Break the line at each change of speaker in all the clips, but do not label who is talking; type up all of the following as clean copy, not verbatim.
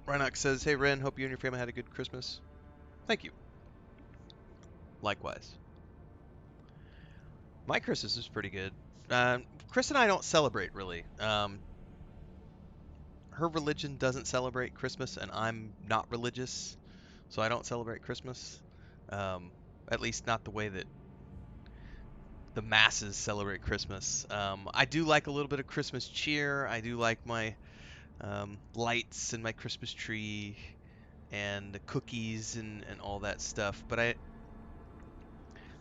Rhinox says, "Hey Ren, hope you and your family had a good Christmas." Thank you. Likewise. My Christmas is pretty good. Chris and I don't celebrate really. Her religion doesn't celebrate Christmas, and I'm not religious, so I don't celebrate Christmas. Um, at least not the way that the masses celebrate Christmas. I do like a little bit of Christmas cheer. I do like my lights and my Christmas tree and the cookies and all that stuff. But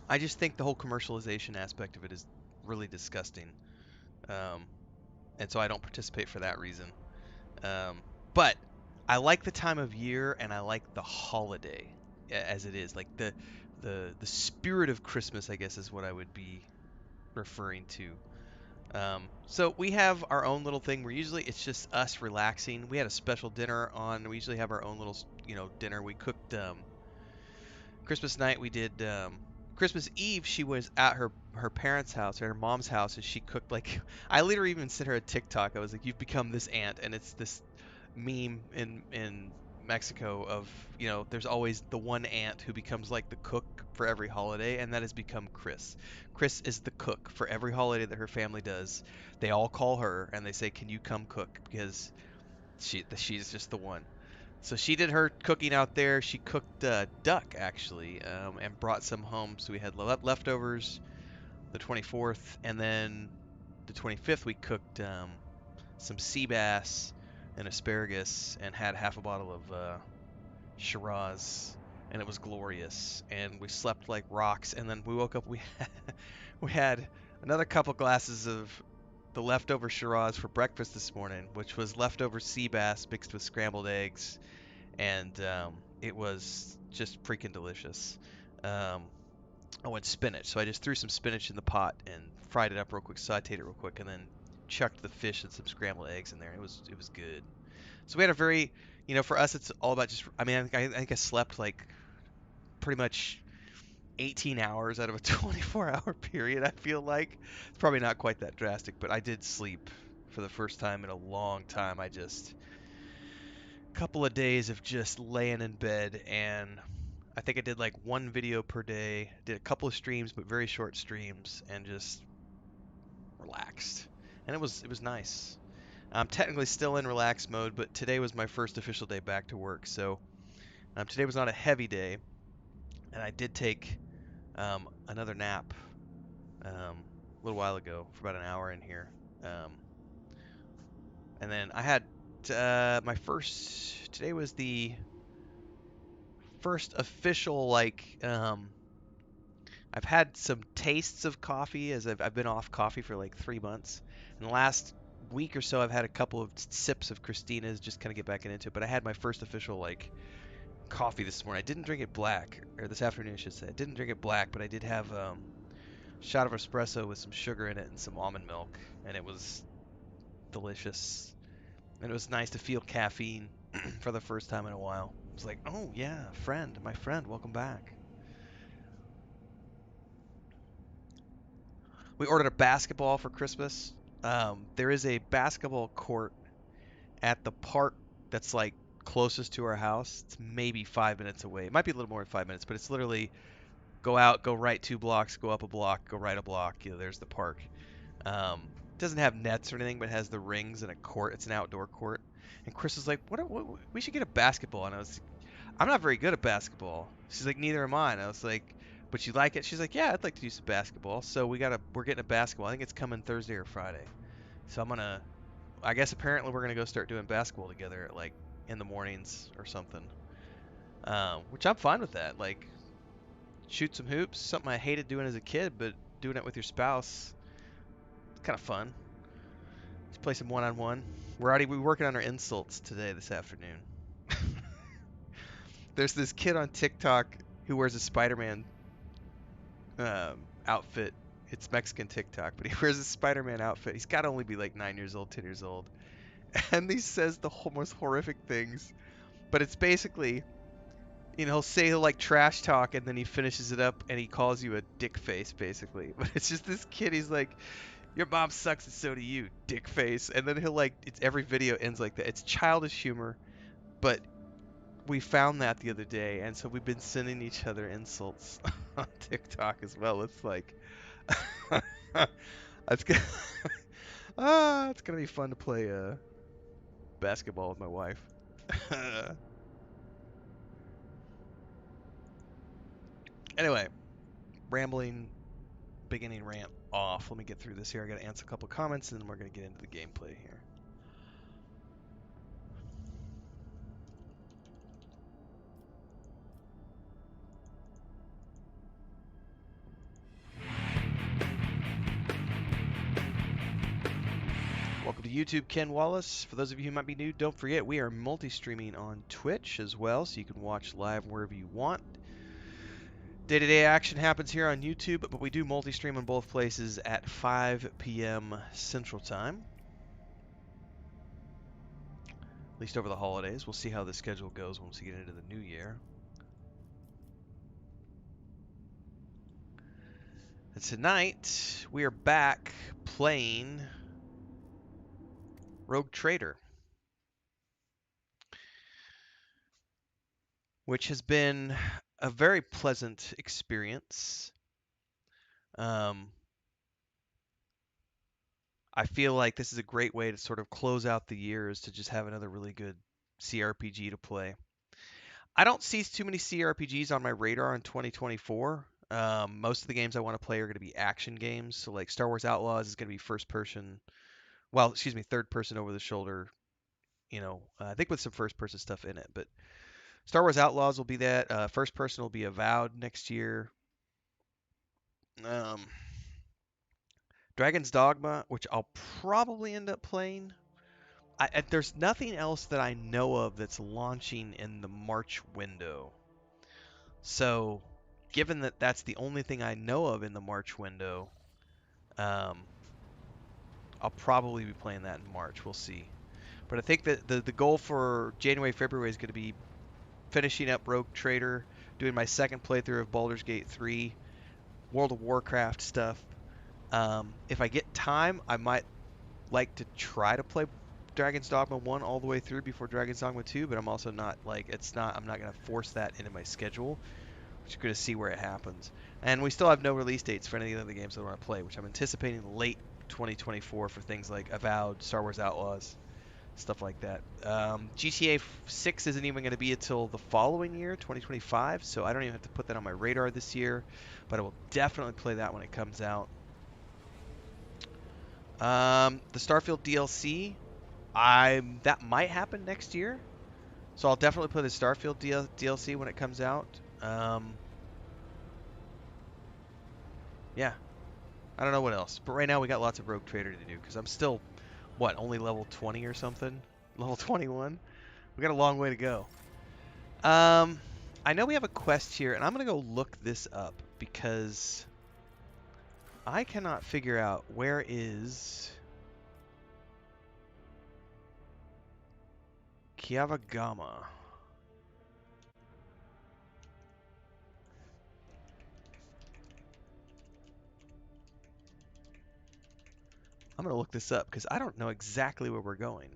I just think the whole commercialization aspect of it is really disgusting. Um, and so I don't participate for that reason. But I like the time of year and I like the holiday as it is. Like the spirit of Christmas, I guess, is what I would be referring to. So we have our own little thing where usually it's just us relaxing. We had a special dinner on. We usually have our own little, dinner. We cooked Christmas night. We did Christmas Eve. She was at her parents' house, or her mom's house, and she cooked like I literally even sent her a TikTok. I was like, "You've become this aunt," and it's this meme in Mexico of, there's always the one aunt who becomes like the cook for every holiday, and that has become Chris. Chris is the cook for every holiday that her family does. They all call her and they say, "Can you come cook?" Because she's just the one. So she did her cooking out there. She cooked duck actually, and brought some home. So we had leftovers the 24th, and then the 25th we cooked some sea bass and asparagus and had half a bottle of Shiraz, and it was glorious. And we slept like rocks. And then we woke up. We had another couple glasses of the leftover Shiraz for breakfast this morning, which was leftover sea bass mixed with scrambled eggs, and it was just freaking delicious. Um, I went spinach, so I just threw some spinach in the pot and fried it up real quick, sautéed it real quick, and then chucked the fish and some scrambled eggs in there. It was good. So we had a very, for us, it's all about just. I mean, I think I slept like pretty much 18 hours out of a 24-hour period. I feel like it's probably not quite that drastic, but I did sleep for the first time in a long time. I just couple of days of just laying in bed, and I think I did like one video per day, did a couple of streams but very short streams, and just relaxed. And it was nice. I'm technically still in relaxed mode, but today was my first official day back to work. So today was not a heavy day, and I did take another nap a little while ago for about an hour in here. Um, and then I had my first. Today was the first official I've had some tastes of coffee as I've been off coffee for like 3 months. In the last week or so, I've had a couple of sips of Christina's, just kind of get back into it. But I had my first official coffee this morning. I didn't drink it black, or this afternoon I should say. I didn't drink it black, but I did have a shot of espresso with some sugar in it and some almond milk, and it was delicious. And it was nice to feel caffeine for the first time in a while. It was like, oh yeah, my friend, welcome back. We ordered a basketball for Christmas. There is a basketball court at the park that's like closest to our house. It's maybe 5 minutes away. It might be a little more than 5 minutes, but it's literally go out, go right 2 blocks, go up a block, go right a block. There's the park. It doesn't have nets or anything, but it has the rings and a court. It's an outdoor court. And Chris was like, what we should get a basketball. And I'm not very good at basketball. She's like, neither am I. And I was like, but you like it? She's like, yeah, I'd like to do some basketball. So we're getting a basketball. I think it's coming Thursday or Friday. So I guess apparently we're gonna go start doing basketball together at like in the mornings or something. Which I'm fine with that. Like, shoot some hoops, something I hated doing as a kid, but doing it with your spouse, it's kind of fun. Let's play some one-on-one. We're working on our insults today this afternoon. There's this kid on TikTok who wears a Spider-Man outfit. It's Mexican TikTok, but he wears a Spider-Man outfit. He's got to only be like 9 years old, 10 years old. And he says the most horrific things. But it's basically, he'll like trash talk and then he finishes it up and he calls you a dick face, basically. But it's just this kid, he's like, your mom sucks and so do you, dick face. And then it's every video ends like that. It's childish humor. But we found that the other day, and so we've been sending each other insults on TikTok as well. It's like, it's gonna, it's gonna be fun to play basketball with my wife. Anyway, rambling, beginning rant off. Let me get through this here. I gotta answer a couple comments, and then we're gonna get into the gameplay here. Welcome to YouTube, Ken Wallace. For those of you who might be new, don't forget we are multi-streaming on Twitch as well, so you can watch live wherever you want. Day-to-day action happens here on YouTube, but we do multi-stream in both places at 5 p.m. Central Time. At least over the holidays. We'll see how the schedule goes once we get into the new year. And tonight, we are back playing Rogue Trader, which has been a very pleasant experience. I feel like this is a great way to sort of close out the year, is to just have another really good CRPG to play. I don't see too many CRPGs on my radar in 2024. Most of the games I want to play are going to be action games. So like Star Wars Outlaws is going to be first person, well, excuse me, third person over the shoulder. You know, I think with some first person stuff in it. But Star Wars Outlaws will be that. First person will be Avowed next year. Dragon's Dogma, which I'll probably end up playing. There's nothing else that I know of that's launching in the March window. So, given that that's the only thing I know of in the March window, I'll probably be playing that in March. We'll see. But I think that the goal for January, February is going to be finishing up Rogue Trader, doing my second playthrough of Baldur's Gate 3, World of Warcraft stuff. If I get time, I might like to try to play Dragon's Dogma 1 all the way through before Dragon's Dogma 2, but I'm also not like, I'm not going to force that into my schedule. Just going to see where it happens. And we still have no release dates for any of the other games that I want to play, which I'm anticipating late 2024 for things like Avowed, Star Wars Outlaws, stuff like that. GTA 6 isn't even going to be until the following year, 2025, so I don't even have to put that on my radar this year, but I will definitely play that when it comes out. The Starfield DLC, that might happen next year, so I'll definitely play the Starfield DLC when it comes out. Yeah, I don't know what else, but right now we got lots of Rogue Trader to do because I'm still, only level 20 or something, level 21. We got a long way to go. I know we have a quest here, and I'm gonna go look this up because I cannot figure out where is Kiava Gama. I'm going to look this up because I don't know exactly where we're going.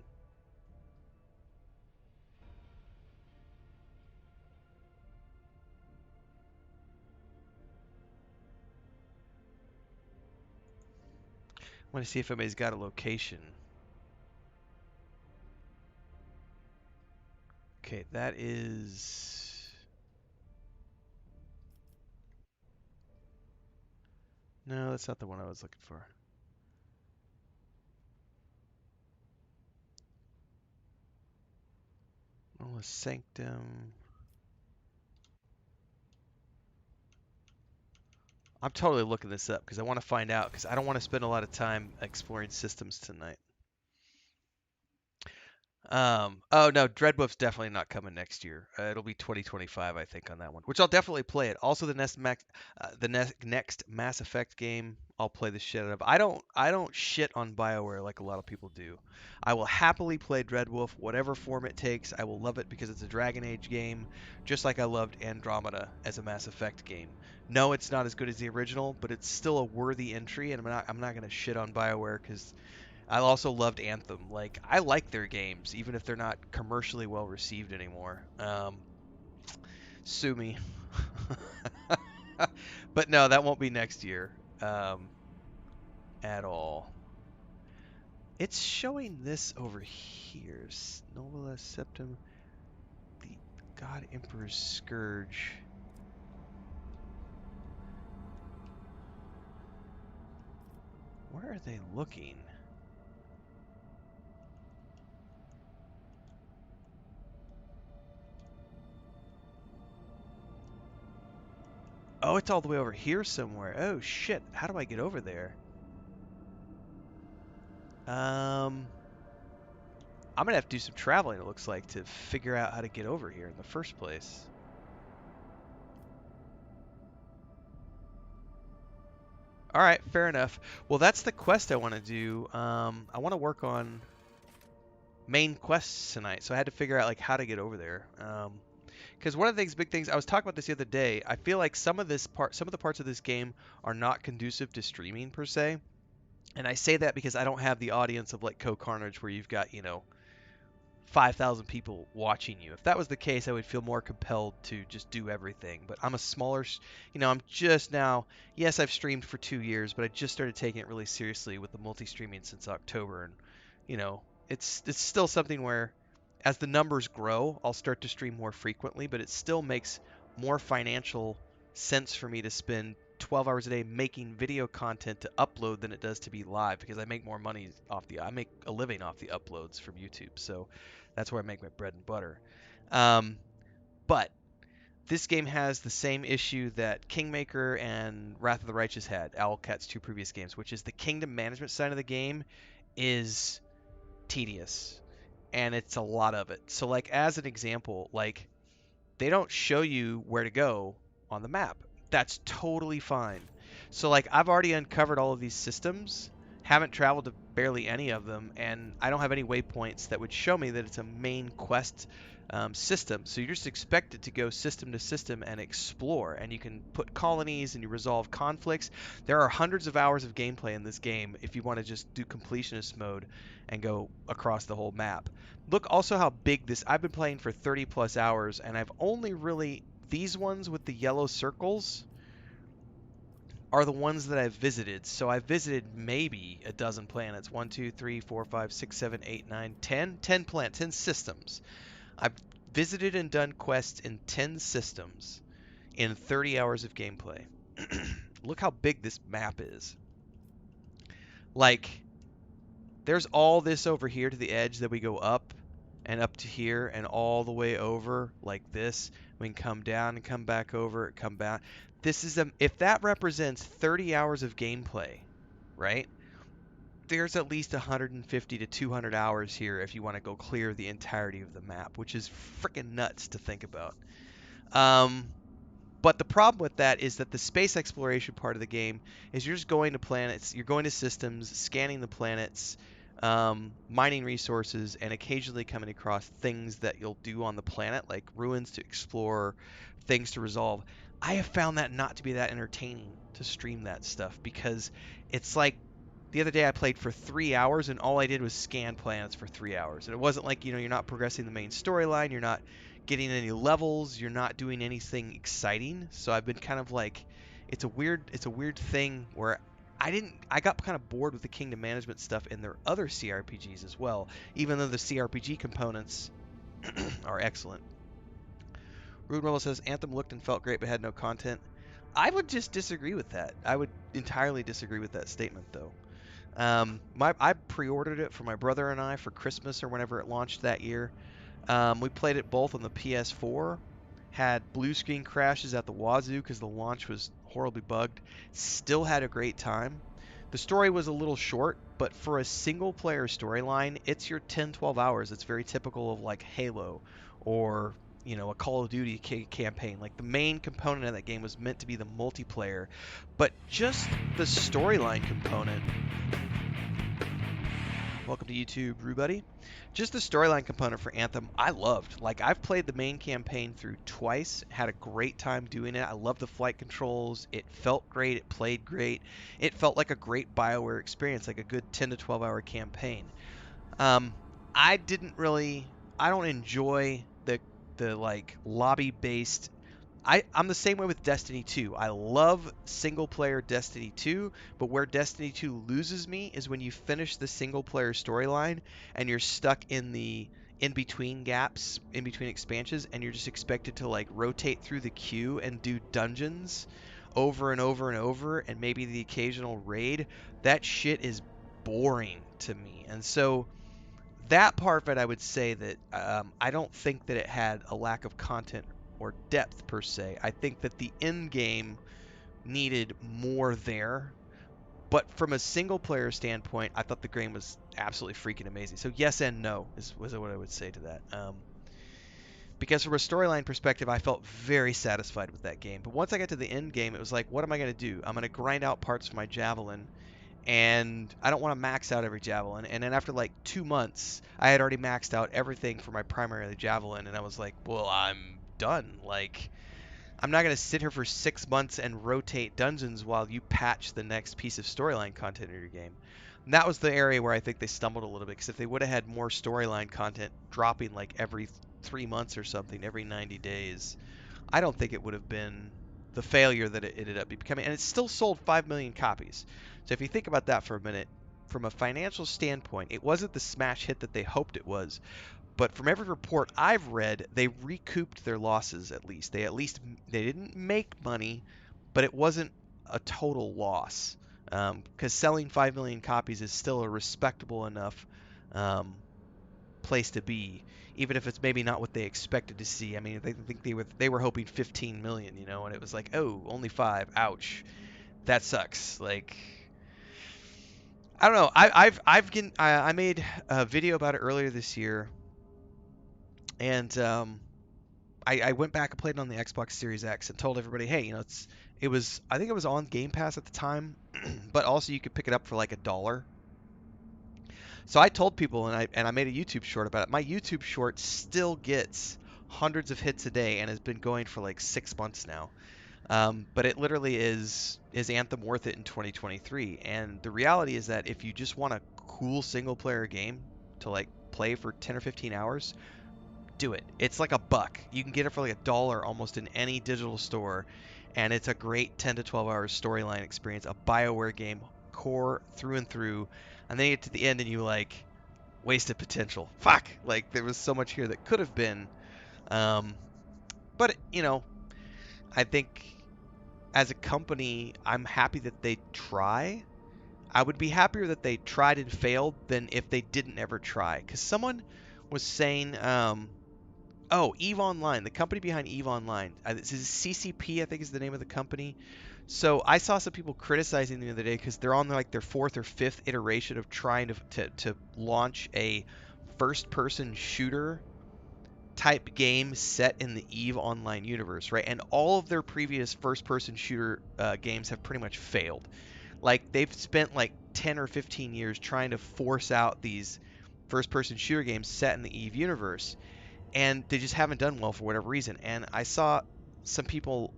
I want to see if anybody's got a location. Okay, that is... No, that's not the one I was looking for. Oh, Sanctum. I'm totally looking this up because I want to find out, because I don't want to spend a lot of time exploring systems tonight. Oh no, Dreadwolf's definitely not coming next year. It'll be 2025, I think, on that one, which I'll definitely play it. Also, the next Mass Effect game, I'll play the shit out of. I don't shit on BioWare like a lot of people do. I will happily play Dreadwolf, whatever form it takes. I will love it because it's a Dragon Age game, just like I loved Andromeda as a Mass Effect game. No, it's not as good as the original, but it's still a worthy entry, and I'm not going to shit on BioWare because I also loved Anthem. Like, I like their games, even if they're not commercially well received anymore. Sue me. But no, that won't be next year at all. It's showing this over here. Novala Septum, the God Emperor's Scourge. Where are they looking? Oh, it's all the way over here somewhere. Oh shit, how do I get over there? I'm gonna have to do some traveling, it looks like, to figure out how to get over here in the first place. Alright, fair enough. Well, that's the quest I want to do. I want to work on main quests tonight, so I had to figure out like how to get over there. Because one of the big things, I was talking about this the other day, I feel like some of the parts of this game are not conducive to streaming per se. And I say that because I don't have the audience of like Co-Carnage where you've got, 5,000 people watching you. If that was the case, I would feel more compelled to just do everything. But I'm a smaller, I'm just now, yes, I've streamed for 2 years, but I just started taking it really seriously with the multi-streaming since October. And, it's still something where as the numbers grow, I'll start to stream more frequently, but it still makes more financial sense for me to spend 12 hours a day making video content to upload than it does to be live, because I make more money I make a living off the uploads from YouTube. So that's where I make my bread and butter. But this game has the same issue that Kingmaker and Wrath of the Righteous had, Owlcat's 2 previous games, which is the kingdom management side of the game is tedious, and it's a lot of it. So like as an example, like they don't show you where to go on the map. That's totally fine. So like I've already uncovered all of these systems, haven't traveled to barely any of them, and I don't have any waypoints that would show me that it's a main quest system. So you're just expected to go system to system and explore, and you can put colonies and you resolve conflicts. There are hundreds of hours of gameplay in this game if you want to just do completionist mode and go across the whole map. Look also how big this, I've been playing for 30 plus hours, and I've only really, these ones with the yellow circles are the ones that I've visited. So I've visited maybe a dozen planets. 1, 2, 3, 4, 5, 6, 7, 8, 9, 10. 10 planets, 10 systems. I've visited and done quests in 10 systems in 30 hours of gameplay. Look how big this map is. Like, there's all this over here to the edge that we go up and up to here and all the way over like this. We can come down and come back over, come back. This is if that represents 30 hours of gameplay, right? There's at least 150 to 200 hours here if you want to go clear the entirety of the map, which is freaking nuts to think about. But the problem with that is that the space exploration part of the game is you're just going to planets, you're going to systems, scanning the planets, mining resources, and occasionally coming across things that you'll do on the planet, like ruins to explore, things to resolve. I have found that not to be that entertaining to stream that stuff, because it's like the other day I played for 3 hours and all I did was scan planets for 3 hours. And it wasn't like, you're not progressing the main storyline, you're not getting any levels, you're not doing anything exciting. So I've been kind of like, it's a weird thing where I got kind of bored with the kingdom management stuff in their other CRPGs as well, even though the CRPG components are excellent. Rude Rebel says Anthem looked and felt great but had no content. I would just disagree with that. I would entirely disagree with that statement, though. I pre-ordered it for my brother and I for Christmas or whenever it launched that year. We played it both on the PS4, had blue screen crashes at the wazoo because the launch was horribly bugged. Still had a great time. The story was a little short, but for a single player storyline, it's your 10-12 hours. It's very typical of like Halo or a Call of Duty campaign. Like the main component of that game was meant to be the multiplayer, but just the storyline component Welcome to YouTube, Rubuddy. Just the storyline component for Anthem, I loved. Like, I've played the main campaign through twice, had a great time doing it. I love the flight controls. It felt great. It played great. It felt like a great BioWare experience, like a good 10 to 12 hour campaign. Um, I didn't really, I don't enjoy the like lobby based. I'm the same way with Destiny 2. I love single player Destiny 2, but where Destiny 2 loses me is when you finish the single player storyline and you're stuck in the in between gaps, in between expansions, and you're just expected to like rotate through the queue and do dungeons over and over and over, and maybe the occasional raid. That shit is boring to me. And so that part of it, I would say that I don't think that it had a lack of content or depth per se. I think that the end game needed more there. But from a single player standpoint, I thought the game was absolutely freaking amazing. So yes and no was what I would say to that. Because from a storyline perspective, I felt very satisfied with that game. But once I got to the end game, it was like, what am I going to do? I'm going to grind out parts for my javelin, and I don't want to max out every javelin. And then after like 2 months, I had already maxed out everything for my primary javelin, and I was like, well, I'm done. Like, I'm not going to sit here for 6 months and rotate dungeons while you patch the next piece of storyline content in your game. And that was the area where I think they stumbled a little bit, because if they would have had more storyline content dropping like every 3 months or something, every 90 days, I don't think it would have been the failure that it ended up becoming. And it still sold 5 million copies. So if you think about that for a minute, from a financial standpoint, it wasn't the smash hit that they hoped it was. But from every report I've read, they recouped their losses at least. They didn't make money, but it wasn't a total loss. Because selling 5 million copies is still a respectable enough place to be, even if it's maybe not what they expected to see. I mean, I think they were hoping 15 million, you know, and it was like, oh, only 5. Ouch, that sucks. Like, I don't know. I made a video about it earlier this year, and I went back and played it on the Xbox Series X and told everybody, hey, you know, I think it was on Game Pass at the time, but also you could pick it up for like $1. So I told people, and I made a YouTube short about it. My YouTube short still gets hundreds of hits a day and has been going for like 6 months now. But it literally is Anthem worth it in 2023? And the reality is that if you just want a cool single player game to like play for 10 or 15 hours, do it. It's like $1. You can get it for like $1 almost in any digital store, and it's a great 10 to 12 hour storyline experience, a BioWare game, core through and through. And then you get to the end and you like, wasted potential. Fuck! Like, there was so much here that could have been. But, you know, I think as a company, I'm happy that they try. I would be happier that they tried and failed than if they didn't ever try. Because someone was saying, oh, EVE Online, the company behind EVE Online. This is CCP, I think is the name of the company. So I saw some people criticizing the other day because they're on like their 4th or 5th iteration of trying to launch a first-person shooter type game set in the EVE Online universe, right? And all of their previous first-person shooter games have pretty much failed. Like, they've spent like 10 or 15 years trying to force out these first-person shooter games set in the EVE universe, and they just haven't done well for whatever reason. And I saw some people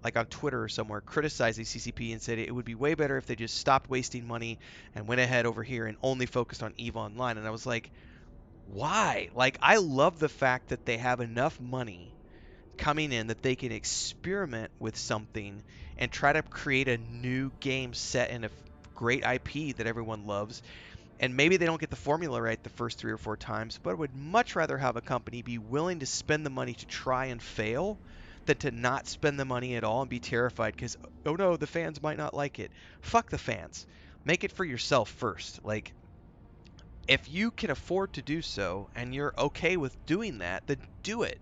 like on Twitter or somewhere criticizing CCP and said it would be way better if they just stopped wasting money and went ahead over here and only focused on EVE Online. And I was like, why? Like, I love the fact that they have enough money coming in that they can experiment with something and try to create a new game set in a great IP that everyone loves. And maybe they don't get the formula right the first 3 or 4 times, but I would much rather have a company be willing to spend the money to try and fail than to not spend the money at all and be terrified because, oh no, the fans might not like it. Fuck the fans. Make it for yourself first. Like, if you can afford to do so and you're okay with doing that, then do it.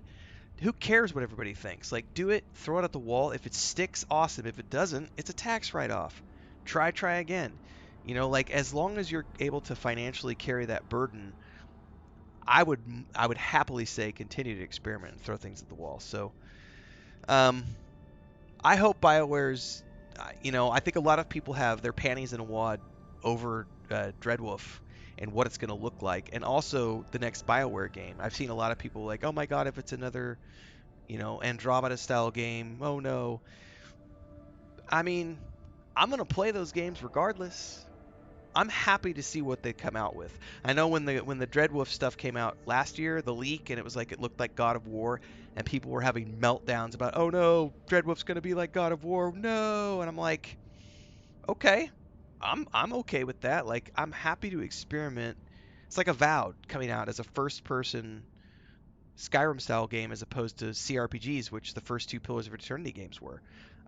Who cares what everybody thinks? Like, do it, throw it at the wall. If it sticks, awesome. If it doesn't, it's a tax write-off. Try again. You know, like, as long as you're able to financially carry that burden, I would happily say continue to experiment and throw things at the wall. So, I hope BioWare's, you know, I think a lot of people have their panties in a wad over Dreadwolf, and what it's going to look like, and also the next BioWare game. I've seen a lot of people like, oh my god, if it's another, you know, Andromeda style game, oh no. I mean, I'm going to play those games regardless. I'm happy to see what they come out with. I know when the Dreadwolf stuff came out last year, the leak, and it was like it looked like God of War, and people were having meltdowns about, oh no, Dreadwolf's going to be like God of War, no. And I'm like, okay, I'm okay with that. Like, I'm happy to experiment. It's like Avowed coming out as a first-person Skyrim-style game as opposed to CRPGs, which the first two Pillars of Eternity games were.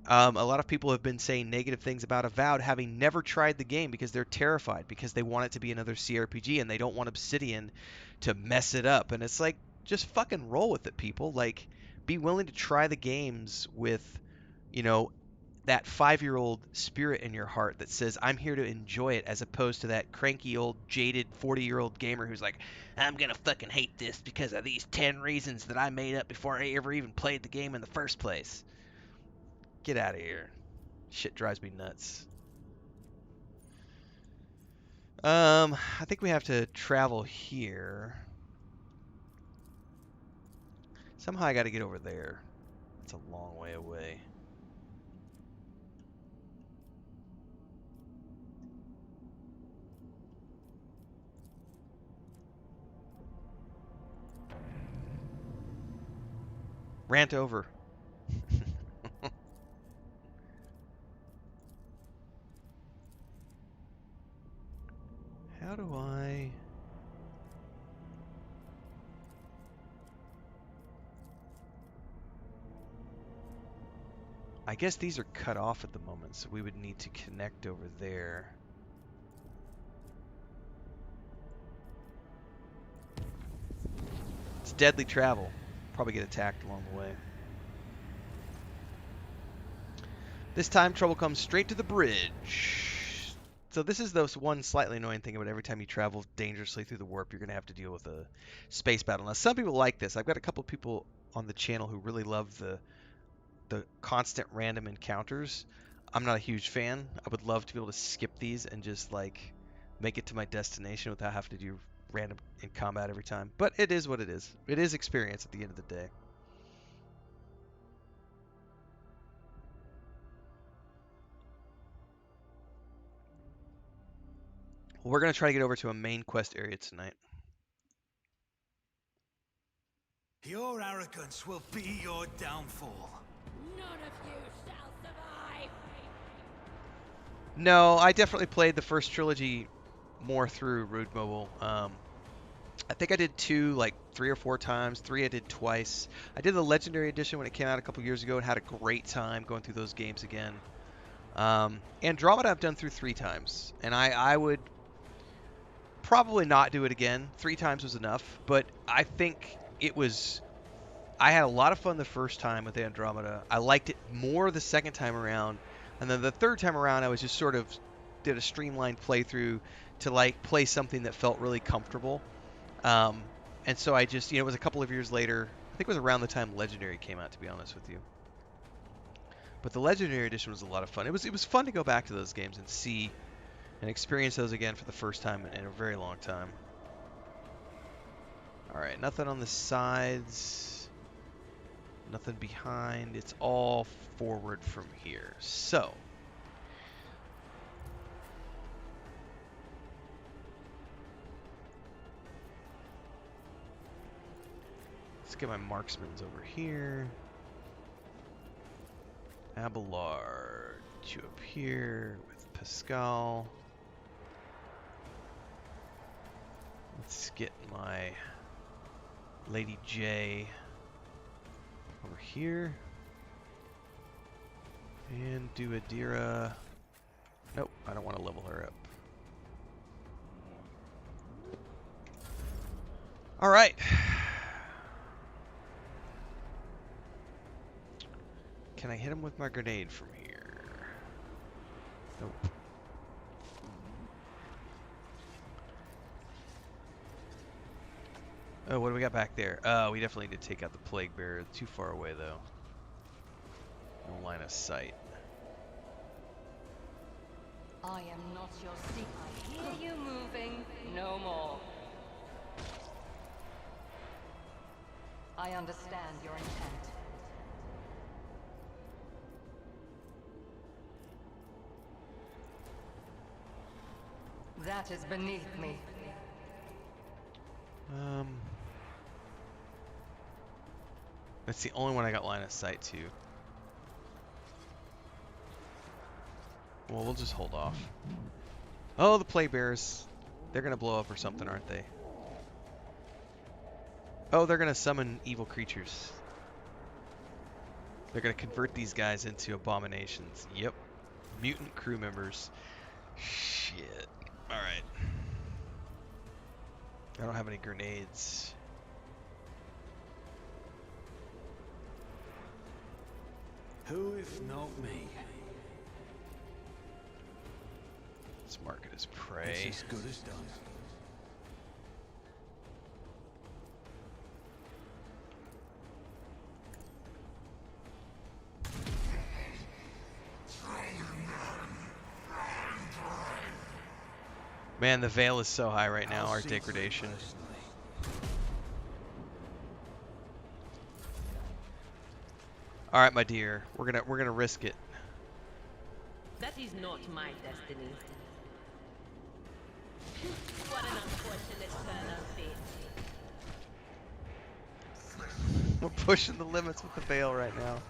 A lot of people have been saying negative things about Avowed, having never tried the game because they're terrified, because they want it to be another CRPG and they don't want Obsidian to mess it up. And it's like, just fucking roll with it, people. Like, be willing to try the games with, you know, that 5-year-old spirit in your heart that says, I'm here to enjoy it, as opposed to that cranky old jaded 40-year-old gamer who's like, I'm gonna fucking hate this because of these 10 reasons that I made up before I ever even played the game in the first place. Get out of here. Shit drives me nuts. I think we have to travel here. Somehow I got to get over there. It's a long way away. Rant over. How do I... I guess these are cut off at the moment, so we would need to connect over there. It's deadly travel. Probably get attacked along the way. This time, trouble comes straight to the bridge. So this is the one slightly annoying thing about every time you travel dangerously through the warp, you're going to have to deal with a space battle. Now, some people like this. I've got a couple people on the channel who really love the constant random encounters. I'm not a huge fan. I would love to be able to skip these and just, like, make it to my destination without having to do random in combat every time. But it is what it is. It is experience at the end of the day. Well, we're going to try to get over to a main quest area tonight.
Your arrogance will be your downfall.
None of you shall survive!
No, I definitely played the first trilogy more through Root Mobile. I think I did 2 like 3 or 4 times. 3 I did twice. I did the Legendary Edition when it came out a couple years ago and had a great time going through those games again. Andromeda I've done through 3 times, and I would probably not do it again. 3 times was enough, but I think it was... I had a lot of fun the first time with Andromeda. I liked it more the second time around, and then the third time around I was just sort of did a streamlined playthrough to like play something that felt really comfortable. And so I just, you know, it was a couple of years later. I think it was around the time Legendary came out, to be honest with you. But the Legendary Edition was a lot of fun. It was fun to go back to those games and see and experience those again for the first time in a very long time. Alright, nothing on the sides. Nothing behind. It's all forward from here. So, let's get my marksmans over here. Abelard, you up here with Pascal. Let's get my Lady J over here. And do Adira. Nope, I don't want to level her up. Alright. Can I hit him with my grenade from here? Nope. Oh, what do we got back there? Oh, we definitely need to take out the Plague Bearer. Too far away, though. No line of sight.
I am not your secret. I hear you moving. No more. I understand your intent. That is beneath me.
That's the only one I got line of sight to. Well, we'll just hold off. Oh, the play bears. They're gonna blow up or something, aren't they? Oh, they're gonna summon evil creatures. They're gonna convert these guys into abominations. Yep. Mutant crew members. Shit. Alright. I don't have any grenades.
Who if not me?
Let's mark it as prey.
It's as good as done.
Man, the veil is so high right now, our degradation. All right, my dear, we're gonna risk it.
That is not my destiny. What an unfortunate turn of fate.
We're pushing the limits with the veil right now.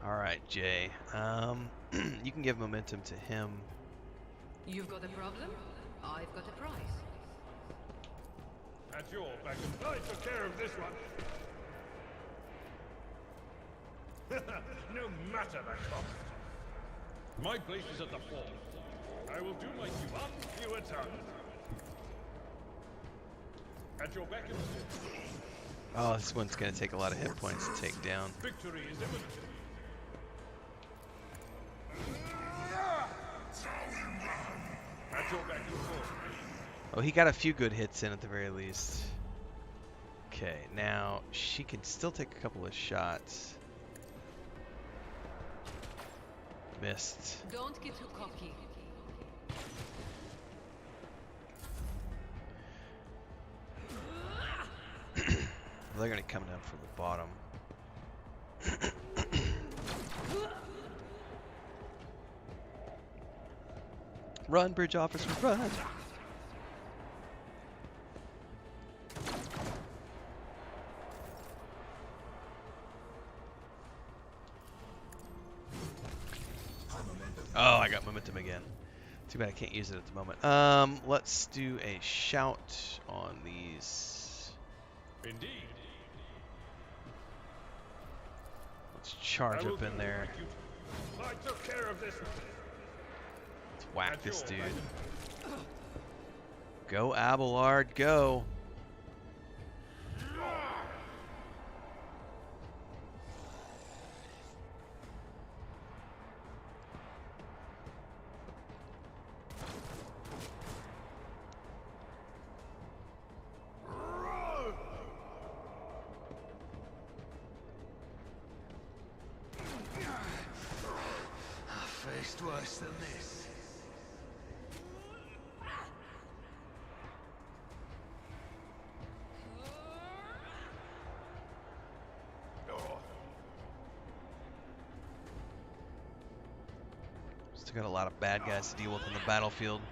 All right, Jay. You can give momentum to him.
You've got a problem? I've got a prize.
At your back. I took care of this one. No matter the cost. My place is at the fort. I will do my due on fewer tongues. At your back and forth.
Oh, this one's gonna take a lot of hit points to take down.
Victory is imminent. At your back and forth.
Oh, he got a few good hits in at the very least. Okay, now she can still take a couple of shots. Missed.
Don't get too cocky.
They're gonna come down from the bottom. Run, bridge officer, run! Oh, I got momentum again. Too bad I can't use it at the moment. Let's do a shout on these.
Indeed.
Let's charge up in there.
I took care of this one.
Let's whack this dude. Go, Abelard, go!
Faced worse than this.
Still got a lot of bad guys to deal with on the battlefield.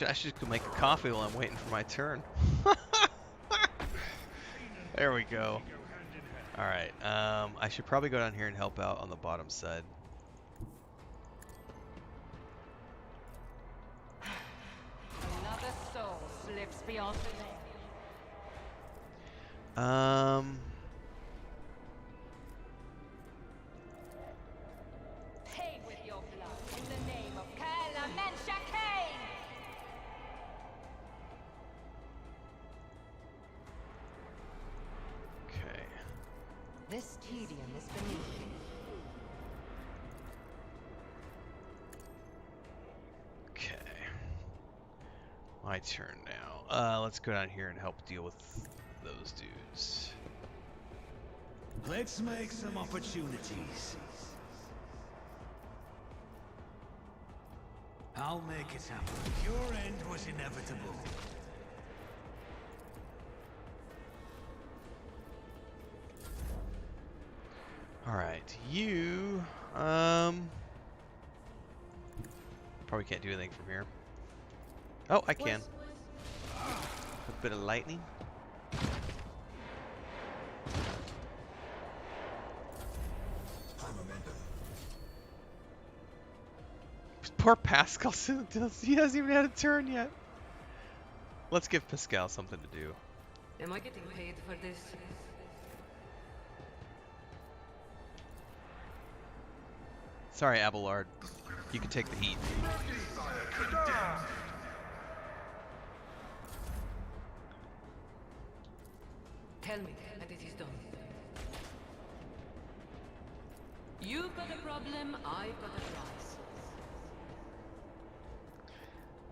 I should go make a coffee while I'm waiting for my turn. There we go. Alright, I should probably go down here and help out on the bottom side.
Another soul slips beyond the veil. Pay with your blood in the name of Kala Menshake! This tedium is beneath you.
Okay. My turn now. Let's go down here and help deal with those dudes.
Let's make some opportunities. I'll make it happen. Your end was inevitable.
Alright, you, probably can't do anything from here. Oh, I can. A bit of lightning. Poor Pascal, he hasn't even had a turn yet. Let's give Pascal something to do.
Am I getting paid for this?
Sorry, Abelard. You can take the heat.
Tell me that it is done. You've got a problem, I've got a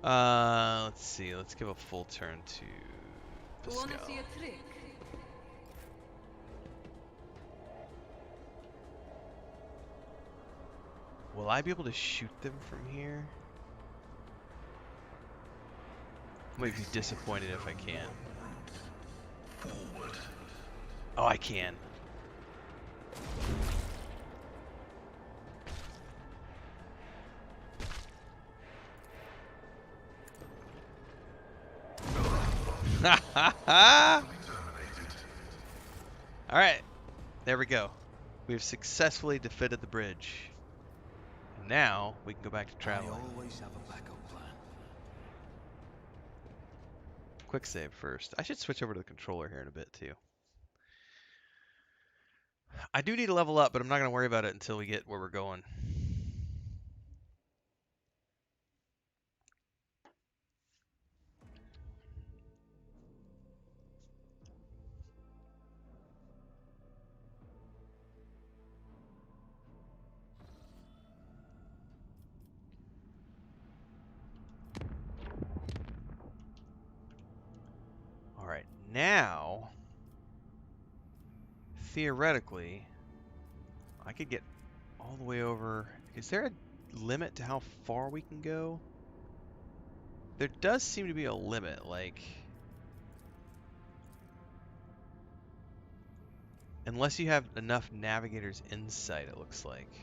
prize.
Let's see. Let's give a full turn to Pascal.
Wanna see a trick?
Will I be able to shoot them from here? I might be disappointed if I can't. Oh, I can. Alright, there we go. We've successfully defended the bridge. And now we can go back to traveling.
I always have a backup plan.
Quick save first. I should switch over to the controller here in a bit too. I do need to level up, but I'm not going to worry about it until we get where we're going. Alright, now, theoretically, I could get all the way over. Is there a limit to how far we can go? There does seem to be a limit, like, unless you have enough navigators in sight, it looks like.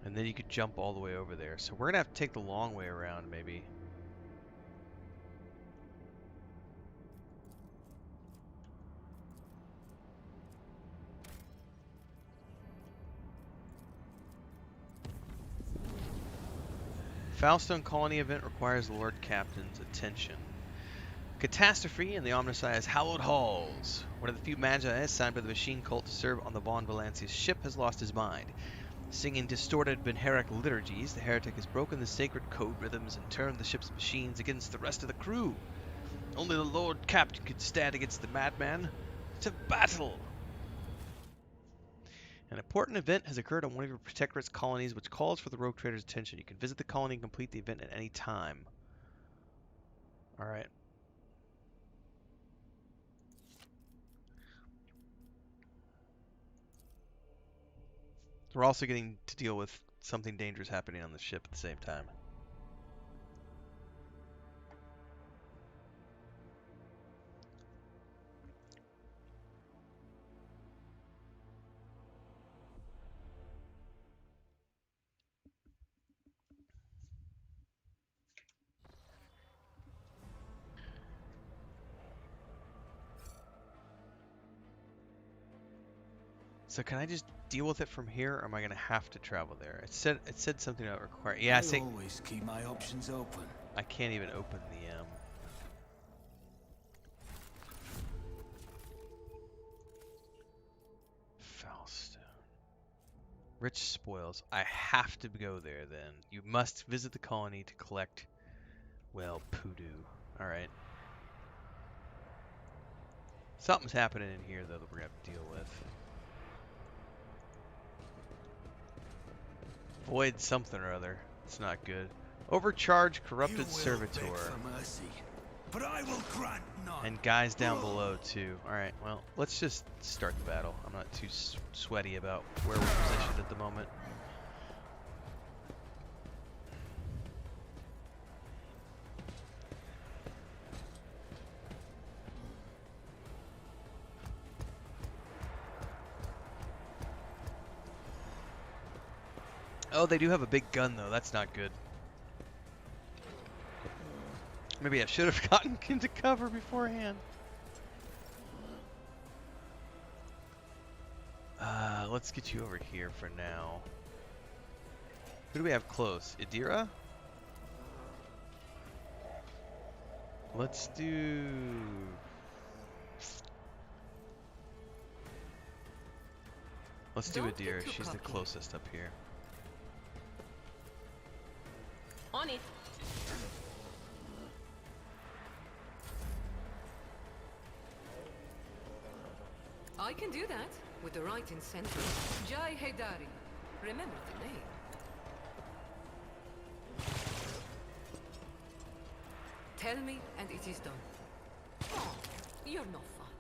And then you could jump all the way over there. So we're gonna have to take the long way around, maybe. Foulstone Colony event requires the Lord Captain's attention. Catastrophe in the ominous Hallowed Halls. One of the few magi assigned by the machine cult to serve on the Von Valancia's ship has lost his mind. Singing distorted Benheric liturgies, the heretic has broken the sacred code rhythms and turned the ship's machines against the rest of the crew. Only the Lord Captain could stand against the madman. To battle! An important event has occurred on one of your Protectorate's colonies which calls for the Rogue Trader's attention. You can visit the colony and complete the event at any time. Alright. We're also getting to deal with something dangerous happening on the ship at the same time. So can I just deal with it from here, or am I gonna have to travel there? It said something about require. Yeah, I think
always keep my options open.
I can't even open the Foulstone. Rich spoils. I have to go there then. You must visit the colony to collect, well, poodoo. All right. Something's happening in here, though, that we're going to have to deal with. Void something or other. It's not good. Overcharged corrupted servitor.
But I will grant none.
And guys down below, too. Alright, well, let's just start the battle. I'm not too sweaty about where we're positioned at the moment. Oh, they do have a big gun, though. That's not good. Maybe I should have gotten into cover beforehand. Let's get you over here for now. Who do we have close? Idira? Let's do... Let's do Idira. She's the closest up here.
On it.
I can do that with the right incentive. Jai Haidari. Remember the name. Tell me and it is done. Oh, you're no fun.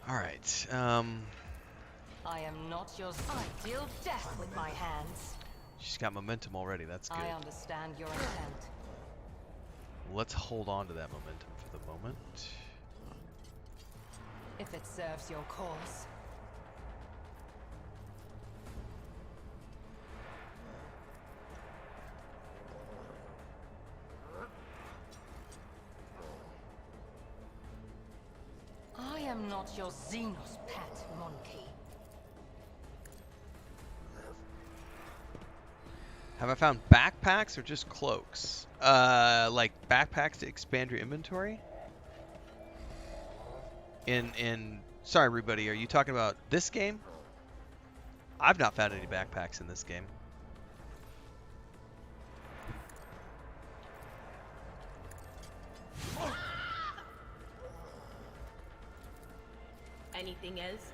Alright,
I am not yours. I deal death with my hands.
she's got momentum already, that's good.
I understand your intent.
Let's hold on to that momentum for the moment.
If it serves your cause. I am not your Xenos pet monkey.
Have I found backpacks or just cloaks? Like backpacks to expand your inventory? Sorry everybody, are you talking about this game? I've not found any backpacks in this game.
Anything else?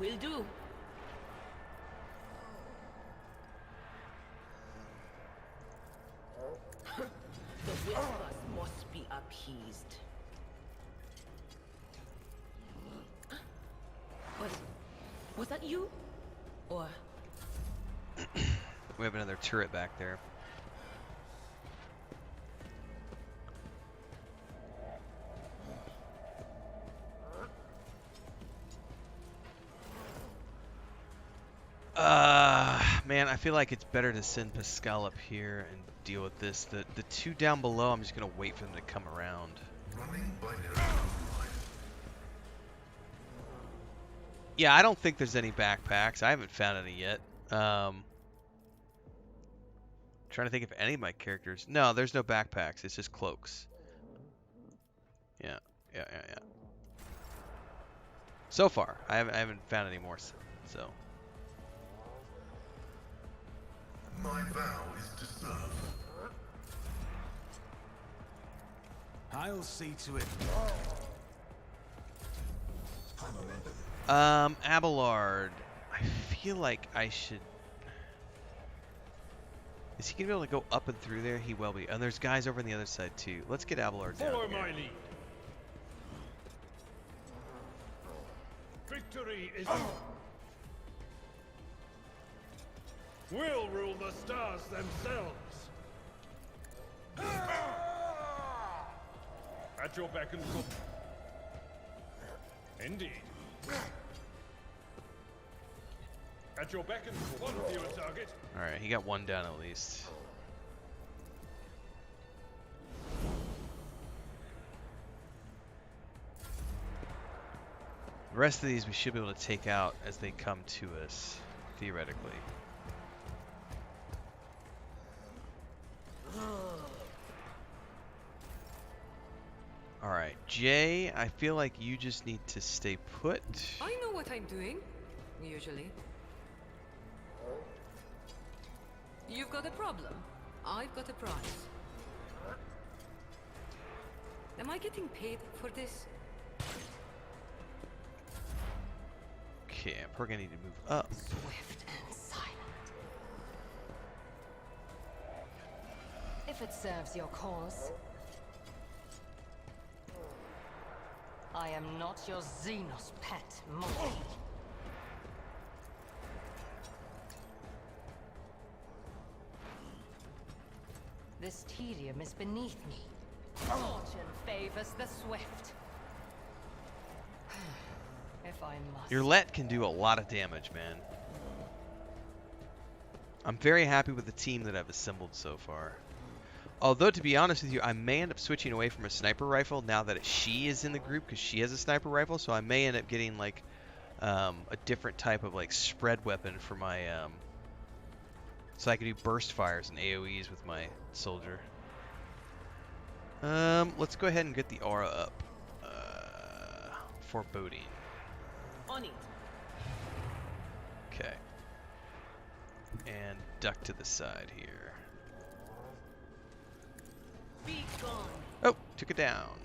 Will do. The whispers must be appeased. Was that you? Or
We have another turret back there. Man, I feel like it's better to send Pascal up here and deal with this. The two down below, I'm just gonna wait for them to come around. Yeah, I don't think there's any backpacks. I haven't found any yet. Trying to think if any of my characters. No, there's no backpacks. It's just cloaks. Yeah. So far, I haven't found any more. So.
My vow is to serve.
I'll see to it.
Abelard. I feel like I should... Is he gonna be able to go up and through there? He will be. And there's guys over on the other side too. Let's get Abelard down
Follow
here.
my lead. Victory is... We'll rule the stars themselves. At your beck and call. Indeed. At your beck and call. One fewer target.
Alright, he got one down at least. The rest of these we should be able to take out as they come to us, theoretically. Alright, Jay, I feel like you just need to stay put.
I know what I'm doing, usually. You've got a problem. I've got a prize. Am I getting paid for this?
Okay, I'm probably gonna need to move up.
Swift and silent. If it serves your cause. I am not your Xenos pet, monkey. This tedium is beneath me. Fortune favors the swift. If I must.
Your let can do a lot of damage, man. I'm very happy with the team that I've assembled so far. Although, to be honest with you, I may end up switching away from a sniper rifle now that she is in the group, because she has a sniper rifle, so I may end up getting, like, a different type of, like, spread weapon for my, so I can do burst fires and AoEs with my soldier. Let's go ahead and get the aura up. Foreboding.
On it.
Okay. And duck to the side here.
Be gone.
Oh, took it down.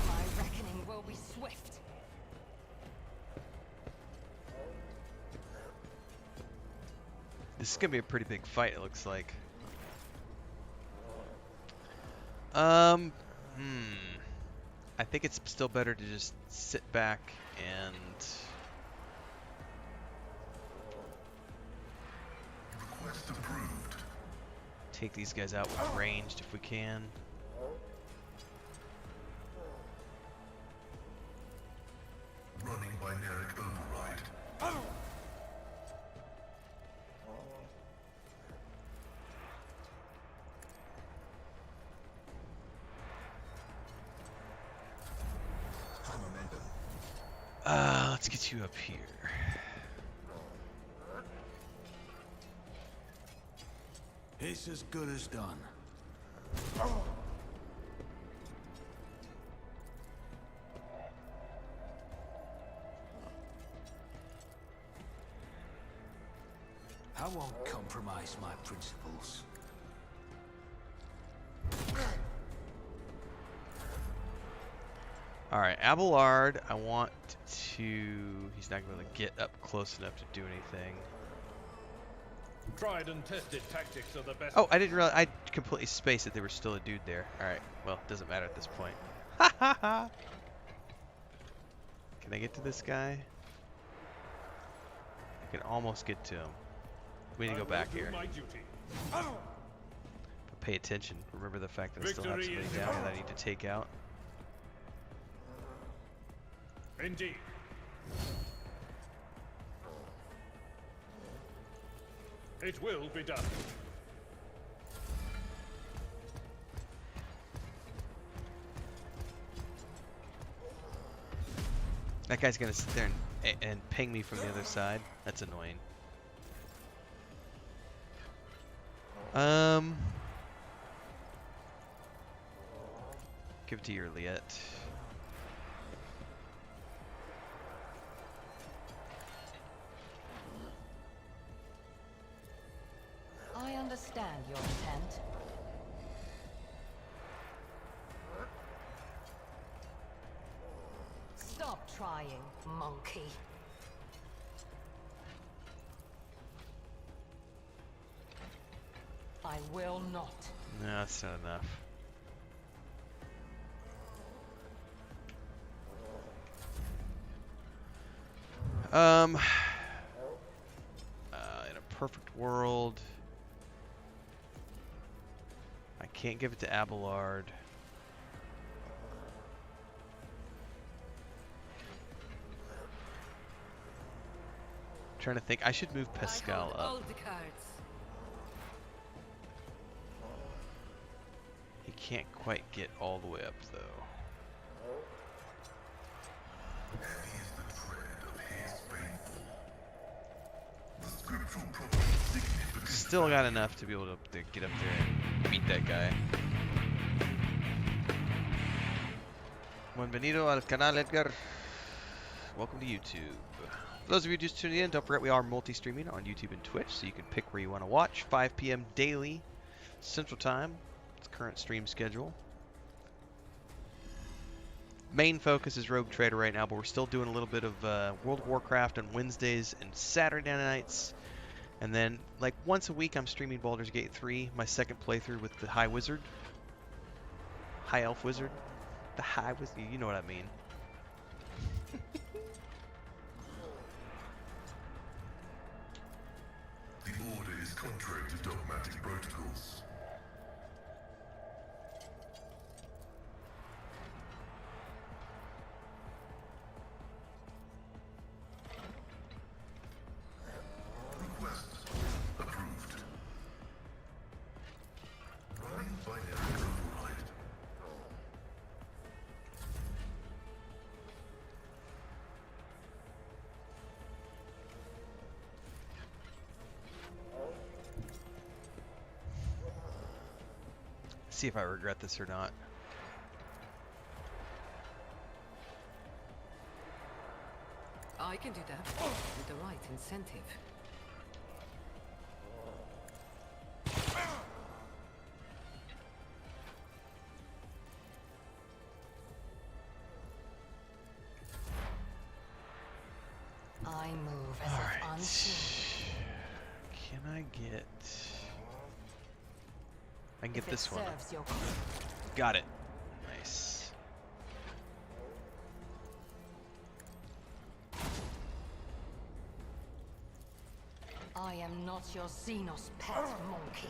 My reckoning will be swift.
This is gonna be a pretty big fight, it looks like. I think it's still better to just sit back and
Request approved.
take these guys out with ranged if we can.
Running binaric override.
Let's get you up here.
It's as good as done. I won't compromise my principles.
Alright, Abelard, I want to... He's not going to get up close enough to do anything.
Tried and tested tactics are the best.
Oh, I didn't realize... I completely spaced that there was still a dude there. Alright, well, it doesn't matter at this point. Ha ha ha! Can I get to this guy? I can almost get to him. We need to go back here.
My duty.
But pay attention. Remember the fact that I still have
Victory
somebody
is
down here
yours.
that I need to take out.
Indeed. It will be done.
That guy's gonna sit there and ping me from the other side. That's annoying. Give it to your Liet.
I understand your intent. Stop trying, monkey. I will not.
No, that's not enough. In a perfect world, I can't give it to Abelard. Trying to think, I should move Pascal
I hold all
up.
the cards.
He can't quite get all the way up though.
Heavy is the tread of his faithful. The scriptural property significant.
Still got enough to be able to get up there and beat that guy. Bienvenido al canal, Edgar. Welcome to YouTube. For those of you just tuning in, don't forget we are multi-streaming on YouTube and Twitch, so you can pick where you want to watch. 5 p.m. daily Central Time. It's current stream schedule. Main focus is Rogue Trader right now, but we're still doing a little bit of World of Warcraft on Wednesdays and Saturday nights. And then, like, once a week, I'm streaming Baldur's Gate 3, my second playthrough with the High Wizard. High Elf Wizard. The High Wizard, you know what I mean.
The Order is contrary to dogmatic protocols. Request approved. Running binary override.
See if I regret this or not.
I can do that with the right incentive.
I move as if unseen.
Can I get... I can get
If it
this one.
serves your
Got it. Nice.
I am not your Xenos pet, monkey.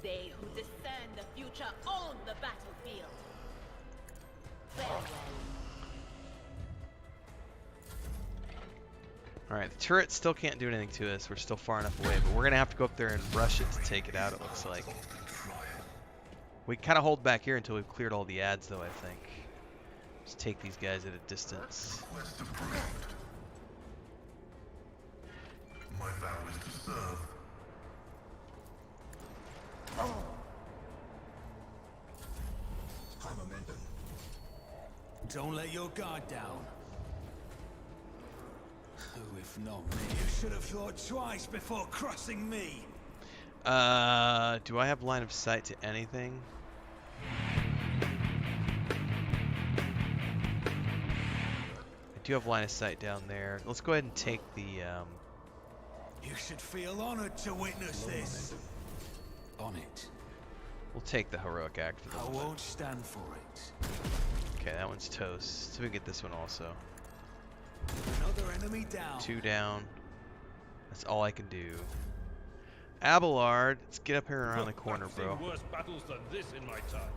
They who discern the future own the battlefield. Farewell.
Alright, the turret still can't do anything to us. We're still far enough away, but we're going to have to go up there and rush it to take it out, it looks like. We kind of hold back here until we've cleared all the ads, though, I think. Just take these guys at a distance.
Request approved. My vow is to serve. High momentum.
Don't let your guard down. Who, if not me? You should have thought twice before crossing me.
Do I have line of sight to anything? I do have line of sight down there. Let's go ahead and take the,
You should feel honored to witness this. On it.
we'll take the heroic act for the
I
moment.
won't stand for it.
Okay, that one's toast. So we get this one also.
Another enemy down.
2 down. That's all I can do. Abelard, let's get up here around the corner,
I've seen
bro.
worse battles than this in my time.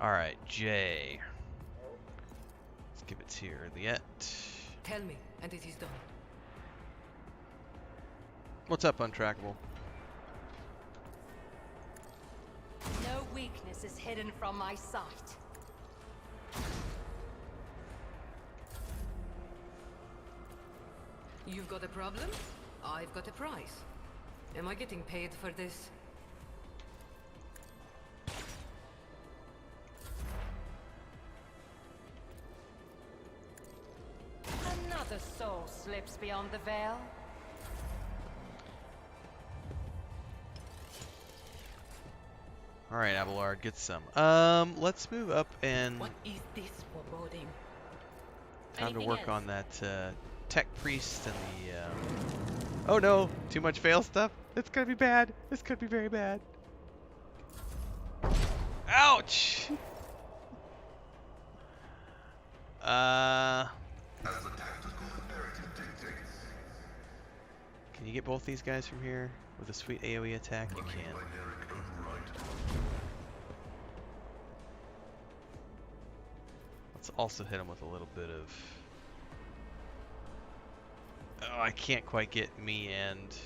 Alright, Jay. Let's give it to you, Liette.
Tell me, and it is done.
What's up, Untrackable?
No weakness is hidden from my sight.
You've got a problem? I've got a prize. Am I getting paid for this?
Another soul slips beyond the veil.
Alright, Abelard, get some. Let's move up and
What is this foreboding?
time to
Anything
work
else?
on that tech priest and the oh no, too much fail stuff. It's gonna be bad. This could be very bad. Ouch!
As the tactical imperative dictates.
Can you get both these guys from here with a sweet AoE attack? You
Running
can.
binary override.
Let's also hit him with a little bit of... Oh, I can't quite get me and...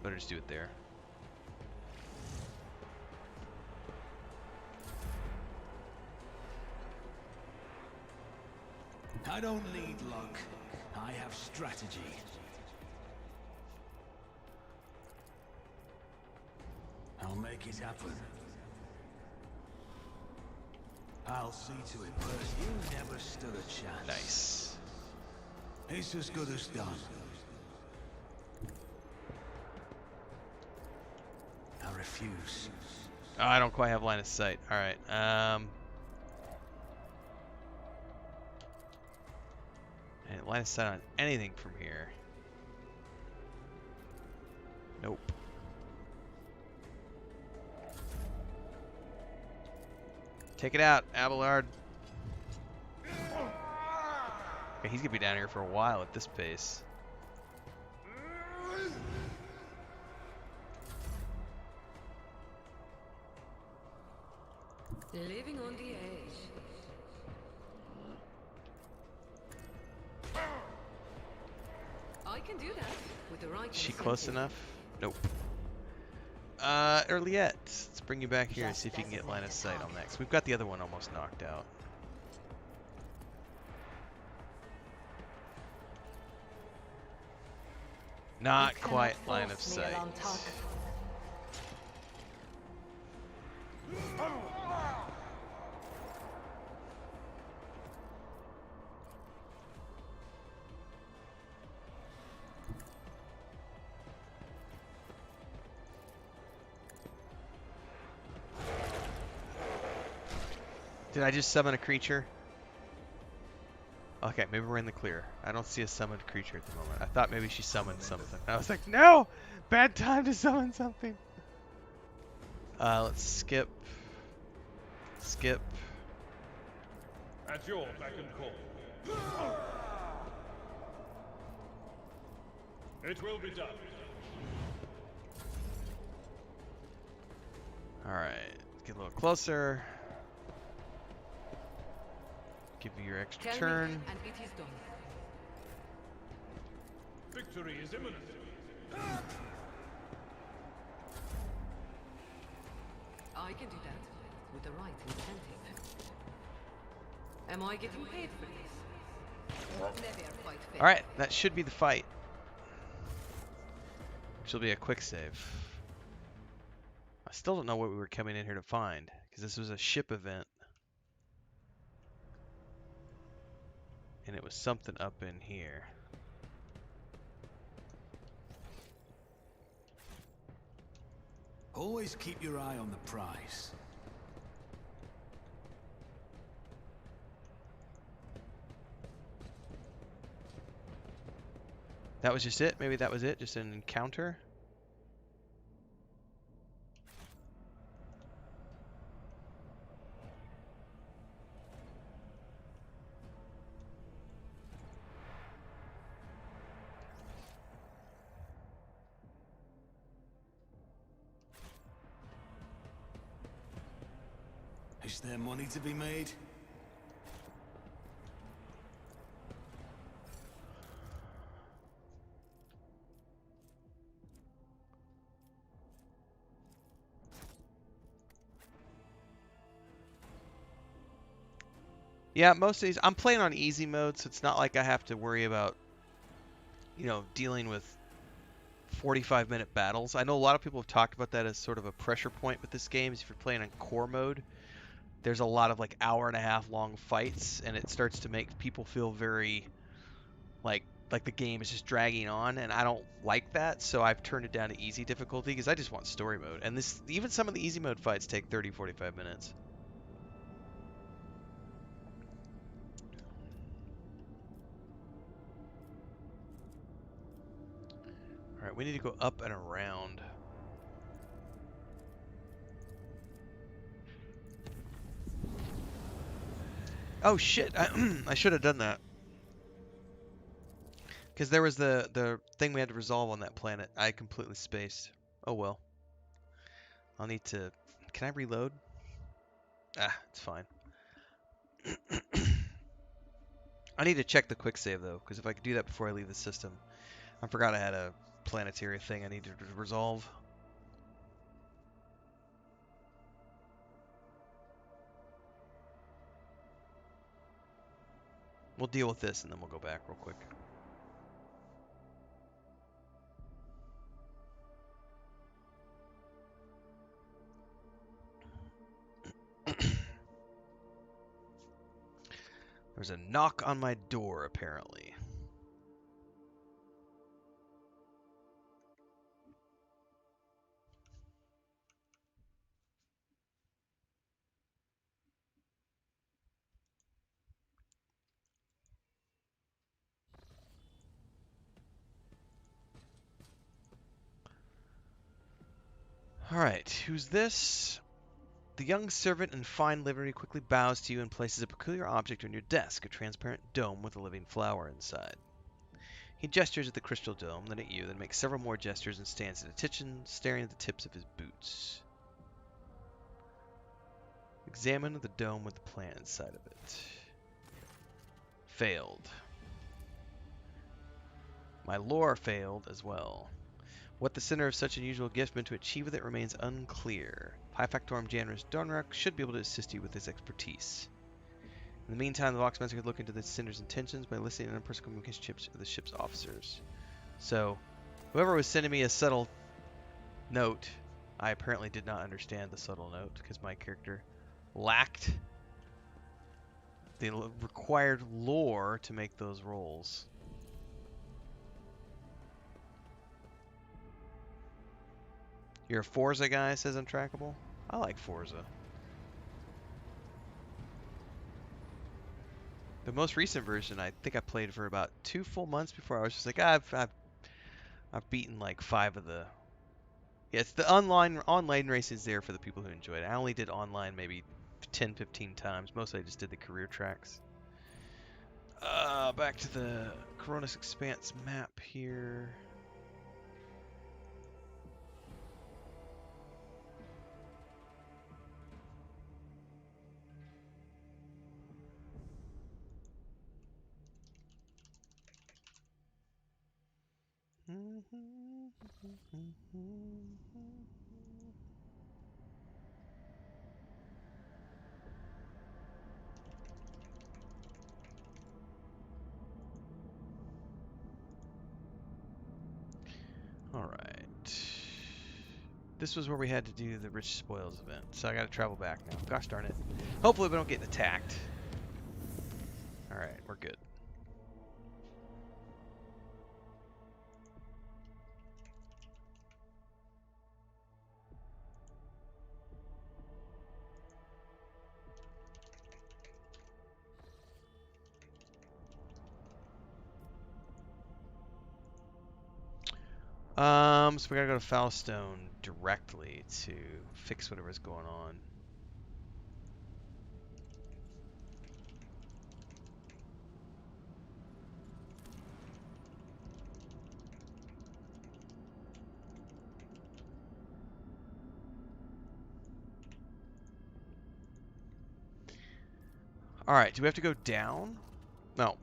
better just do it there.
I don't need luck. I have strategy. I'll make it happen. I'll see to it first. You never stood a chance.
Nice.
It's as good as done. I refuse.
Oh, I don't quite have line of sight. All right. And line of sight on anything from here. Nope. Take it out, Abelard. Okay, he's gonna be down here for a while at this pace.
Living on the edge. I can do that with the right
Is she
incentive.
close enough? Nope. Earliette, let's bring you back here and see if you can get line of sight on that. 'Cause we've got the other one almost knocked out. Not
You
quite
cannot
line of
force me
sight.
along target.
Did I just summon a creature? Okay, maybe we're in the clear. I don't see a summoned creature at the moment. I thought maybe she summoned something. I was like, no! Bad time to summon something! Let's skip. Skip.
At your beck and call. It will be done.
Alright, get a little closer. Give you your extra
Tell
turn.
me, and it is done.
Victory is imminent.
I can do that with the right incentive. Am I getting paid for this? Never quite fair.
Alright, that should be the fight. Which will be a quick save. I still don't know what we were coming in here to find, because this was a ship event. And it was something up in here.
Always keep your eye on the prize.
That was just it? Maybe that was it? Just an encounter?
Is there money to be made?
Yeah, most of these, I'm playing on easy mode, so it's not like I have to worry about, you know, dealing with 45-minute battles. I know a lot of people have talked about that as sort of a pressure point with this game, is if you're playing on core mode, there's a lot of like hour-and-a-half long fights, and it starts to make people feel very like the game is just dragging on, and I don't like that, so I've turned it down to easy difficulty because I just want story mode. And this, even some of the easy mode fights take 30-45 minutes. Alright, we need to go up and around. Oh shit, I should have done that. Because there was the thing we had to resolve on that planet. I completely spaced. Oh well. I'll need to... Can I reload? Ah, it's fine. I need to check the quick save though, because if I could do that before I leave the system. I forgot I had a planetary thing I needed to resolve. We'll deal with this and then we'll go back real quick. There's a knock on my door, apparently. Alright, who's this? The young servant in fine livery quickly bows to you and places a peculiar object on your desk, a transparent dome with a living flower inside. He gestures at the crystal dome, then at you, then makes several more gestures and stands at attention, staring at the tips of his boots. Examine the dome with the plant inside of it. Failed. My lore failed as well. What the sender of such unusual gift meant to achieve with it remains unclear. Pi Factorum Janus Donrak should be able to assist you with his expertise. In the meantime, the Voxmaster could look into the sender's intentions by listening to interpersonal communication chips of the ship's officers. So, whoever was sending me a subtle note, I apparently did not understand the subtle note because my character lacked the required lore to make those rolls. You're a Forza guy, says Untrackable. I like Forza. The most recent version, I think I played for about 2 full months before I was just like, I've beaten like 5 of the. Yeah, it's the online race is there for the people who enjoy it. I only did online maybe 10, 15 times. Mostly I just did the career tracks. Back to the Coronis Expanse map here. Alright. This was where we had to do the Rich Spoils event, so I gotta travel back now. Gosh darn it. Hopefully we don't get attacked. Alright, we're good. So we gotta go to Foulstone directly to fix whatever's going on. Alright, do we have to go down? No.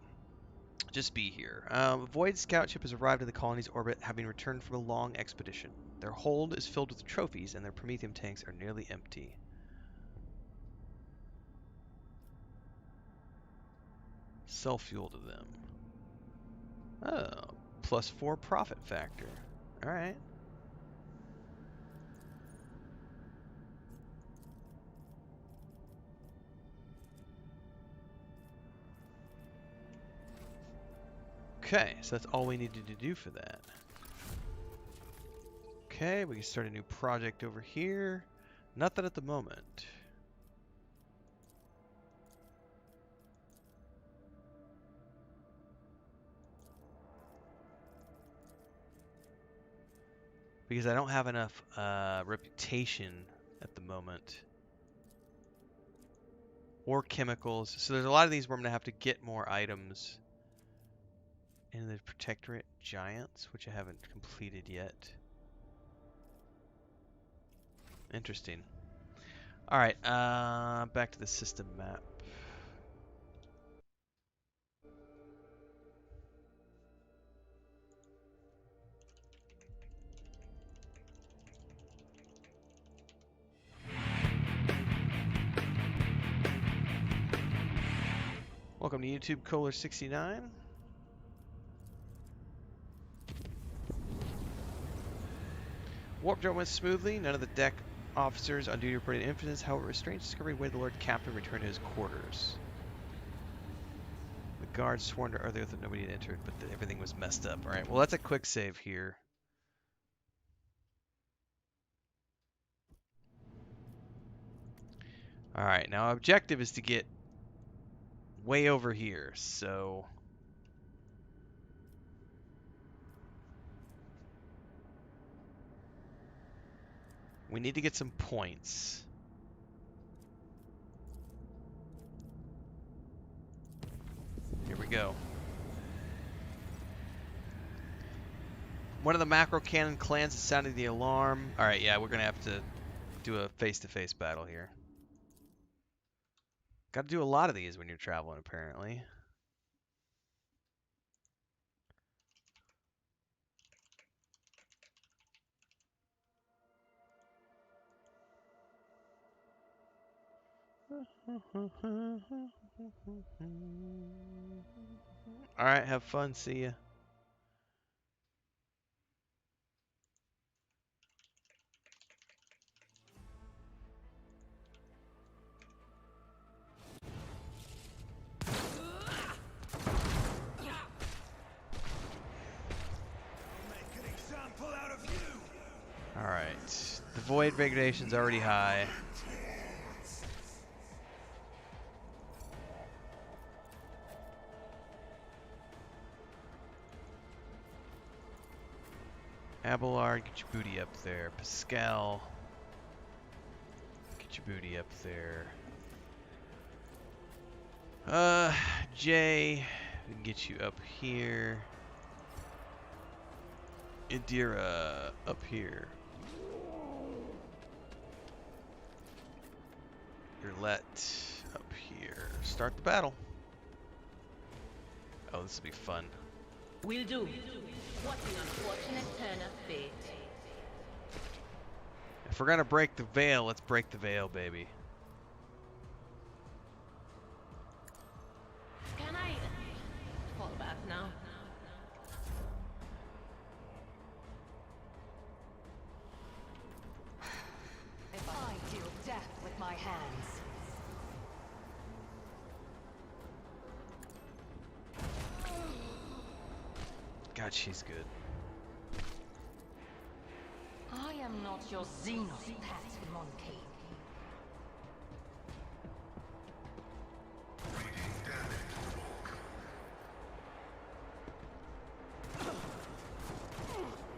Just be here. A Void scout ship has arrived in the colony's orbit, having returned from a long expedition. Their hold is filled with trophies, and their Promethium tanks are nearly empty. Sell fuel to them. Oh, +4 profit factor. Alright. Okay, so that's all we needed to do for that. Okay, we can start a new project over here. Nothing at the moment. Because I don't have enough reputation at the moment. Or chemicals. So there's a lot of these where I'm going to have to get more items. In the Protectorate Giants, which I haven't completed yet. Interesting. Alright, back to the system map. Welcome to YouTube Kohler69. Warp drill went smoothly. None of the deck officers on duty reported incidents. However, a strange discovery way the Lord Captain returned to his quarters. guards sworn to earlier that nobody had entered, but that everything was messed up. All right, well, that's a quick save here. All right, now our objective is to get way over here, so we need to get some points. Here we go. One of the macro cannon clans is sounding the alarm. All right, yeah, we're gonna have to do a face-to-face battle here. Got to do a lot of these when you're traveling, apparently. All right, have fun. See ya. All right, the void regulation's already high. Abelard, get your booty up there. Pascal, get your booty up there. Jay, we can get you up here. Indira, up here. Let up here. Start the battle. Oh, this will be fun.
Will do. What an unfortunate turn of fate.
If we're gonna break the veil, let's break the veil, baby.
Can I fall back now?
If I deal death with my hands.
God, she's good.
I am not your Xenos pet monkey.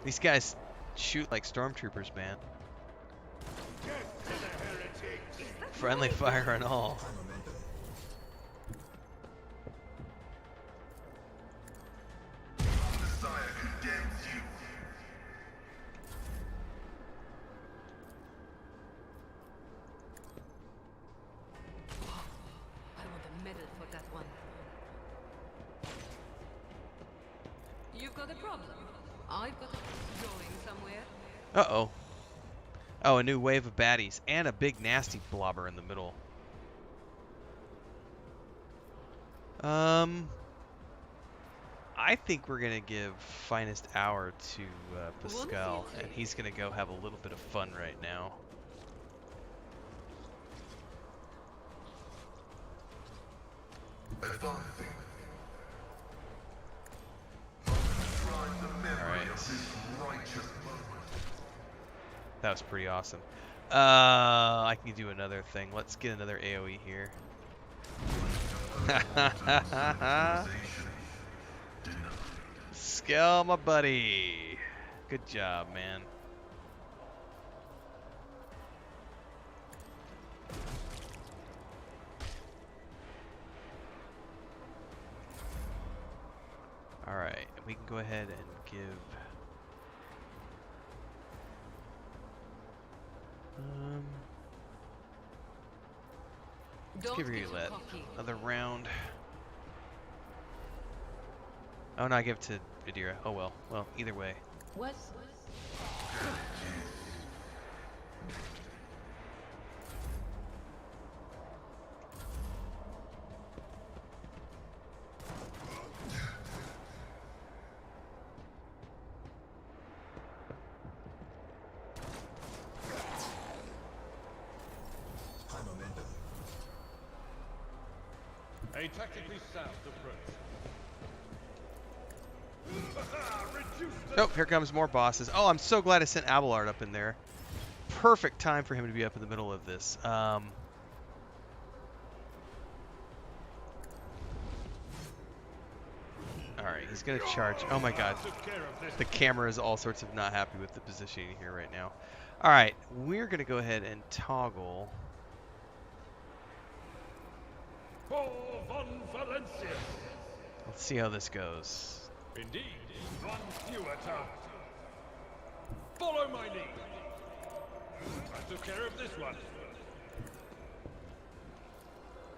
These guys shoot like stormtroopers, man. Friendly fire and all. Uh-oh. Oh, a new wave of baddies. And a big nasty blobber in the middle. I think we're going to give Finest Hour to Pascal. And he's going to go have a little bit of fun right now. Alright. That was pretty awesome. I can do another thing. Let's get another AoE here. Skill, my buddy. Good job, man. Alright, we can go ahead and give... let's give Roulette another round. Oh no, I give it to Adira. Oh well. Well, either way.
What?
A tactically sound approach.
Oh, here comes more bosses. Oh, I'm so glad I sent Abelard up in there. Perfect time for him to be up in the middle of this. Alright, he's going to charge. Oh my god. The camera is all sorts of not happy with the positioning here right now. Alright, we're going to go ahead and toggle. Let's see how this goes.
Indeed, one fewer target. Follow my lead. I took care of this one.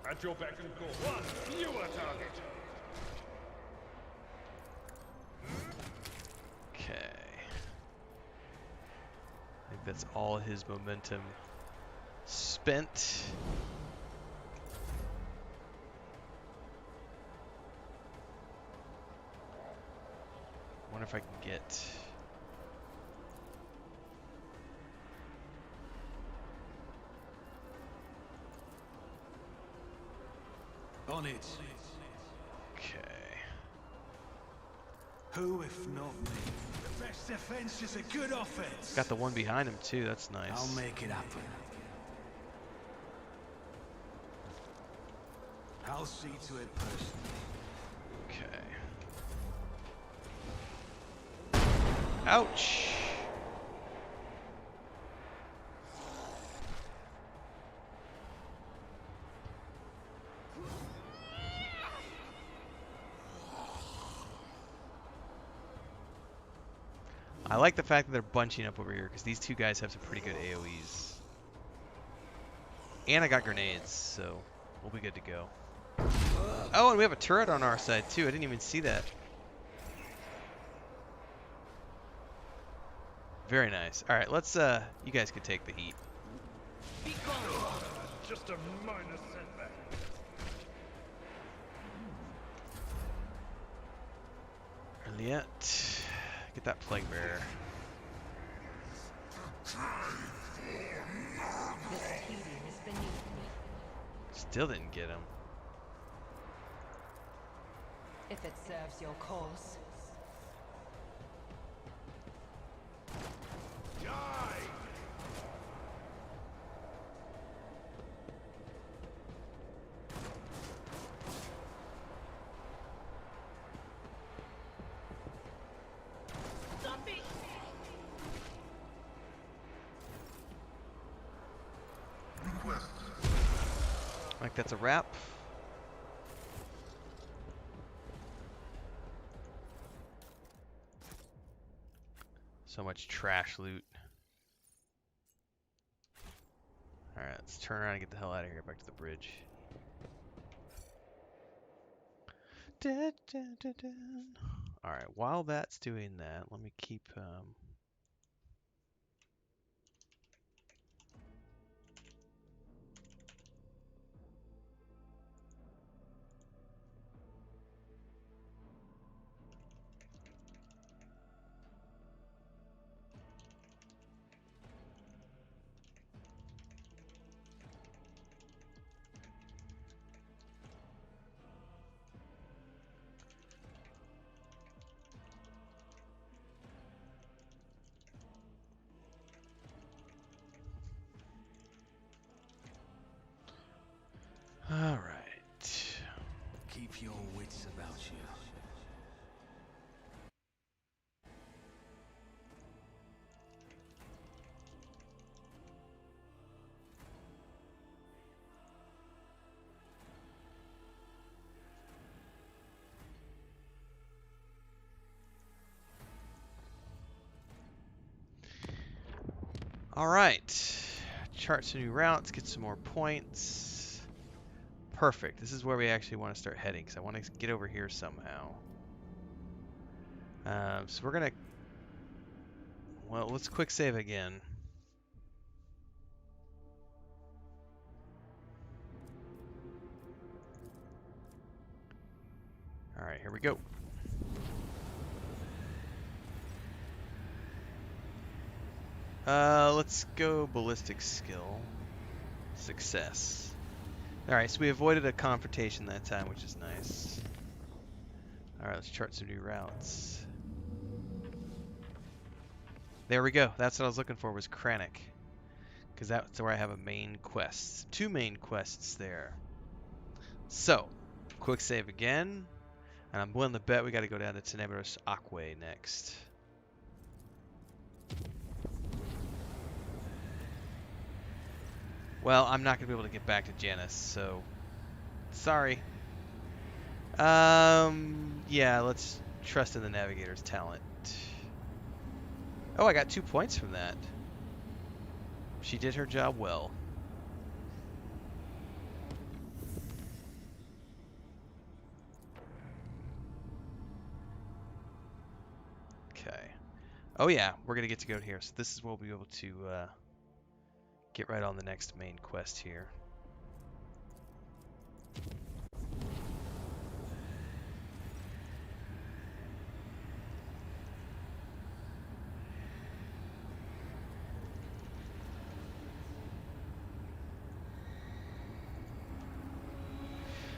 At your beck and call, one fewer target.
Okay. I think that's all his momentum spent. I wonder if I can get...
On it.
Okay.
Who if not me? The best defense is a good offense.
Got the one behind him too, that's nice.
I'll make it happen. I'll see to it personally.
Okay. Ouch! I like the fact that they're bunching up over here because these two guys have some pretty good AoEs. And I got grenades, so we'll be good to go. Oh, and we have a turret on our side too. I didn't even see that. Very nice. All right, let's you guys can take the heat.
Just a minor setback.
Elliot, get that plague bearer.
This tedium is beneath me.
Still didn't get him.
If it serves your cause.
Like that's a wrap. So much trash loot. Alright, let's turn around and get the hell out of here, back to the bridge. Alright, while that's doing that, let me keep Alright.
Keep your wits about you.
Alright. Chart some new routes, get some more points. Perfect. This is where we actually want to start heading, because I want to get over here somehow. So we're going to... Well, let's quick save again. Alright, here we go. Let's go ballistic skill. Success. Alright, so we avoided a confrontation that time, which is nice. Alright, let's chart some new routes. There we go. That's what I was looking for, was Kranich. Because that's where I have a main quest. 2 main quests there. So, quick save again. And I'm willing to bet we got to go down to Tenebris Aquae next. Well, I'm not going to be able to get back to Janus, so sorry. Yeah, let's trust in the Navigator's talent. Oh, I got 2 points from that. She did her job well. Okay. Oh yeah, we're gonna get to go here. So this is where we'll be able to get right on the next main quest here.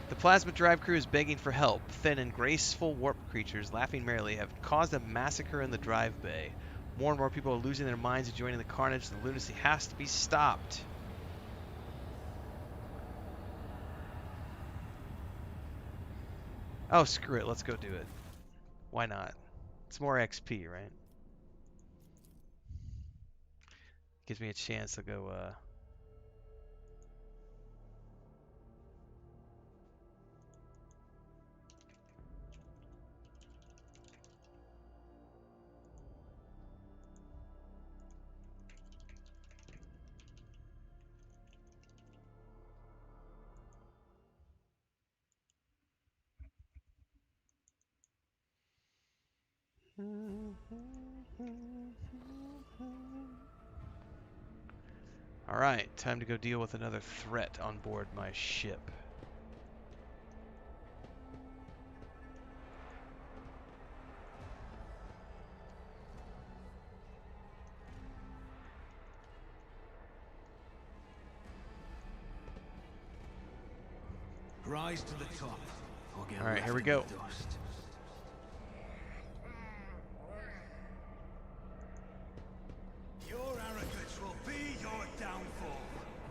The plasma drive crew is begging for help. Thin and graceful warp creatures, laughing merrily, have caused a massacre in the drive bay. More and more people are losing their minds and joining the carnage. The lunacy has to be stopped. Oh, screw it. Let's go do it. Why not? It's more XP, right? Gives me a chance to go, Alright, time to go deal with another threat on board my ship.
Rise to the top, or get
Alright, here we
left in
go.
the dust. Your arrogance will be your downfall.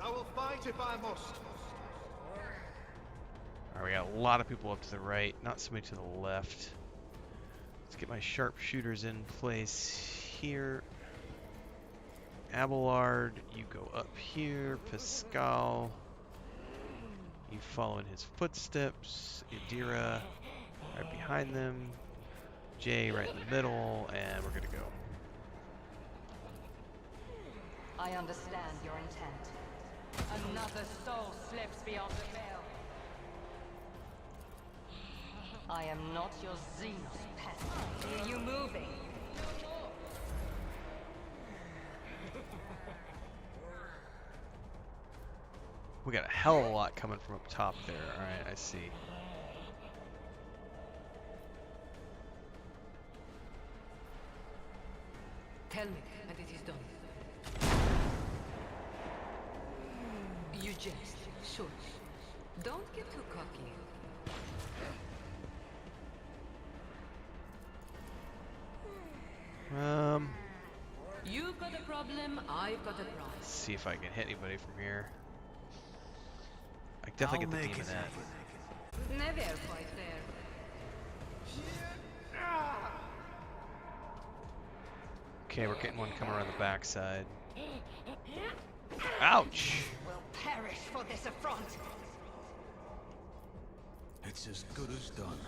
I will fight if I must.
Alright, we got a lot of people up to the right, not so many to the left. Let's get my sharpshooters in place here. Abelard, you go up here. Pascal, you follow in his footsteps. Idira, right behind them. Jay, right in the middle, and we're gonna go.
I understand your intent. Another soul slips beyond the veil. I am not your Xenos pet. Hear you moving.
We got a hell of a lot coming from up top there. Alright, I see.
Tell me, and it is done. You jest, sure. Don't get too cocky. You've got a problem, I've got a prize.
Let's see if I can hit anybody from here. I can definitely
I'll
get the
make it
demonette.
happen.
Never quite there.
Okay, we're getting one coming around the backside. Ouch!
Will perish for this affront.
It's as good as done.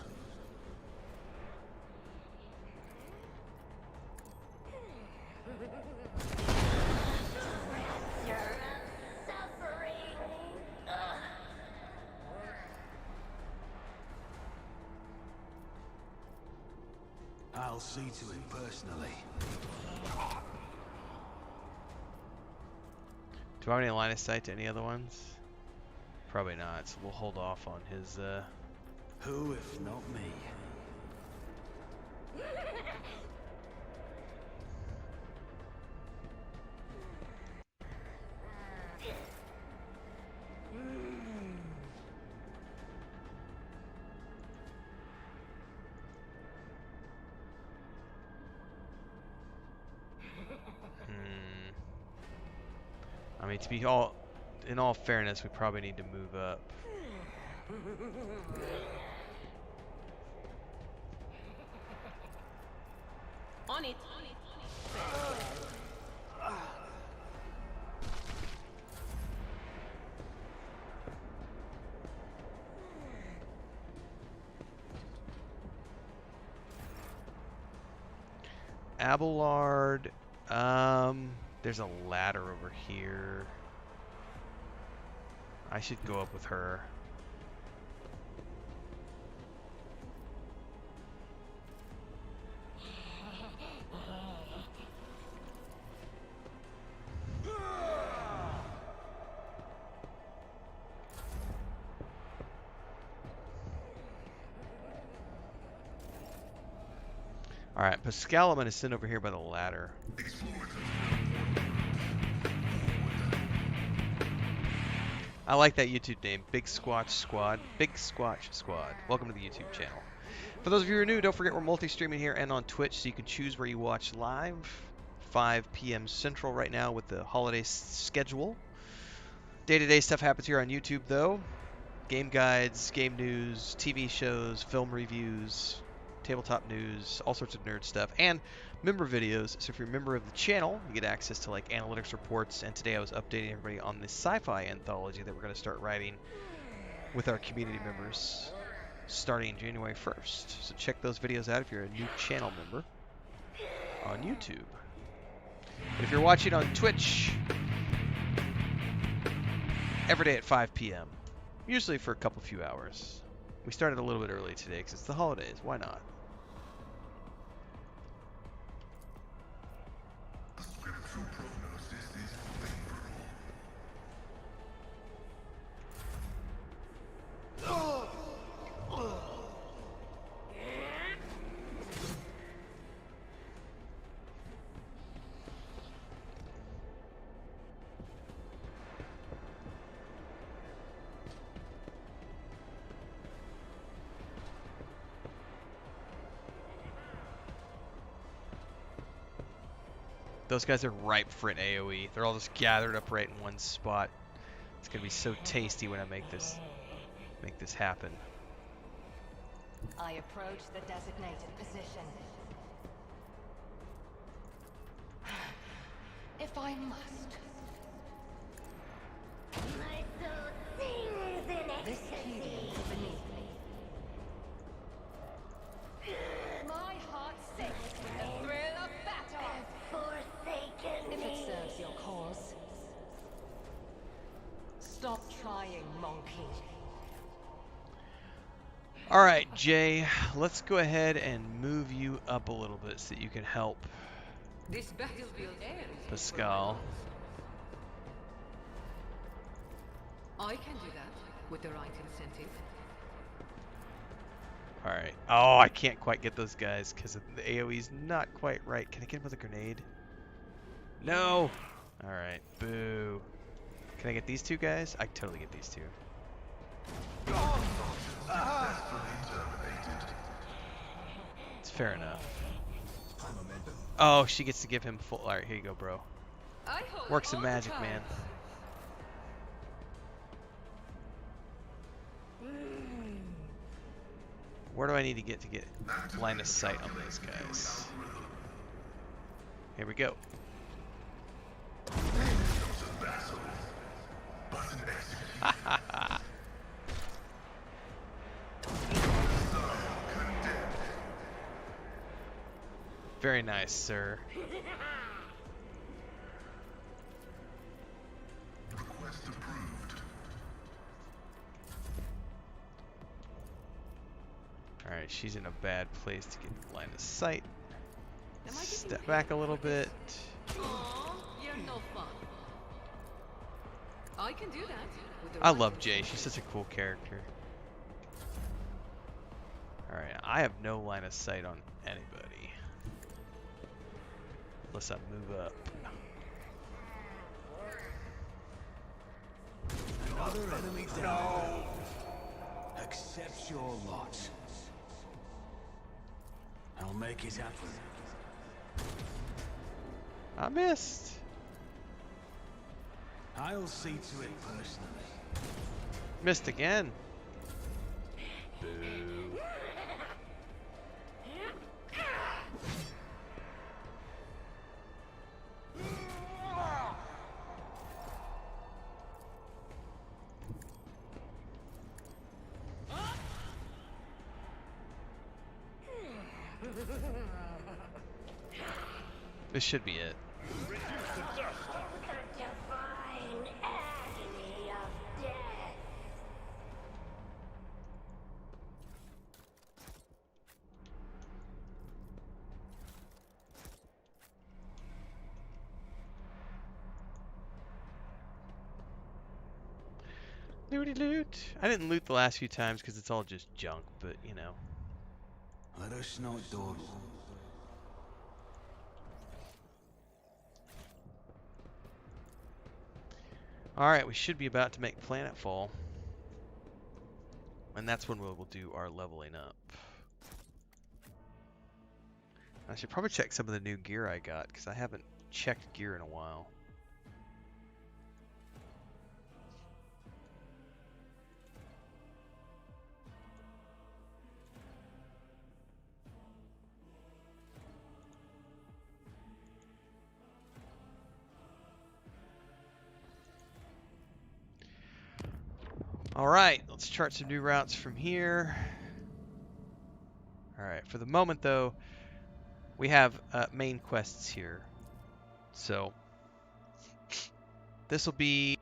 I'll see to it personally.
Do I have any line of sight to any other ones? Probably not, so we'll hold off on his,
Who if not me?
I mean, in all fairness, we probably need to move up.
On it.
Abelard, there's a ladder over here. I should go up with her. Alright, Pascal, I'm going to send over here by the ladder. I like that YouTube name, Big Squatch Squad. Big Squatch Squad. Welcome to the YouTube channel. For those of you who are new, don't forget we're multi-streaming here and on Twitch, so you can choose where you watch live. 5 p.m. Central right now with the holiday schedule. Day-to-day stuff happens here on YouTube, though. Game guides, game news, TV shows, film reviews, tabletop news, all sorts of nerd stuff, and member videos. So if you're a member of the channel, you get access to like analytics reports, and today I was updating everybody on the sci-fi anthology that we're going to start writing with our community members starting January 1st. So check those videos out if you're a new channel member on YouTube. But if you're watching on Twitch, every day at 5 p.m., usually for a few hours. We started a little bit early today because it's the holidays. Why not?
The scriptural prognosis is favorable.
Those guys are ripe for an AoE. They're all just gathered up right in one spot. It's gonna be so tasty when I make this happen.
I approach the designated position. If I must.
My soul sings in
This key is beneath me. My heart sinks with the thrill of battle.
forsaken
If
me.
it serves your cause. Stop trying, monkey.
All right, Jay, let's go ahead and move you up a little bit so that you can help
This battlefield ends.
Pascal.
I can do that with the right incentive.
All right. Oh, I can't quite get those guys because the AoE's not quite right. Can I get him with a grenade? No. All right. Boo. Can I get these two guys? I can totally get these two. It's fair enough. Oh, she gets to give him full. All right, here you go, bro.
I hold
Work some
all the
magic,
cards.
man. Where do I need to get line of sight on those guys? Here we go. Very nice, sir.
Request approved.
Alright, she's in a bad place to get line of sight.
Am I getting
Step
paid
back a
for
little
this?
bit.
Aw, you're no fun. I can do that with the
I
right
love Jay.
incentive.
She's such a cool character. Alright, I have no line of sight on anybody. Unless I move up.
Another enemy down. Accept your lot. I'll make it happen.
I missed.
I'll see to it personally.
Missed again. Boo. This should be it.
Reduce to dust.
The divine agony of death.
Looty loot. I didn't loot the last few times because it's all just junk, but you know.
Let us not dawdle.
Alright, we should be about to make planetfall. And that's when we'll do our leveling up. I should probably check some of the new gear I got, because I haven't checked gear in a while. Alright, let's chart some new routes from here. Alright, for the moment though, we have main quests here. So, this will be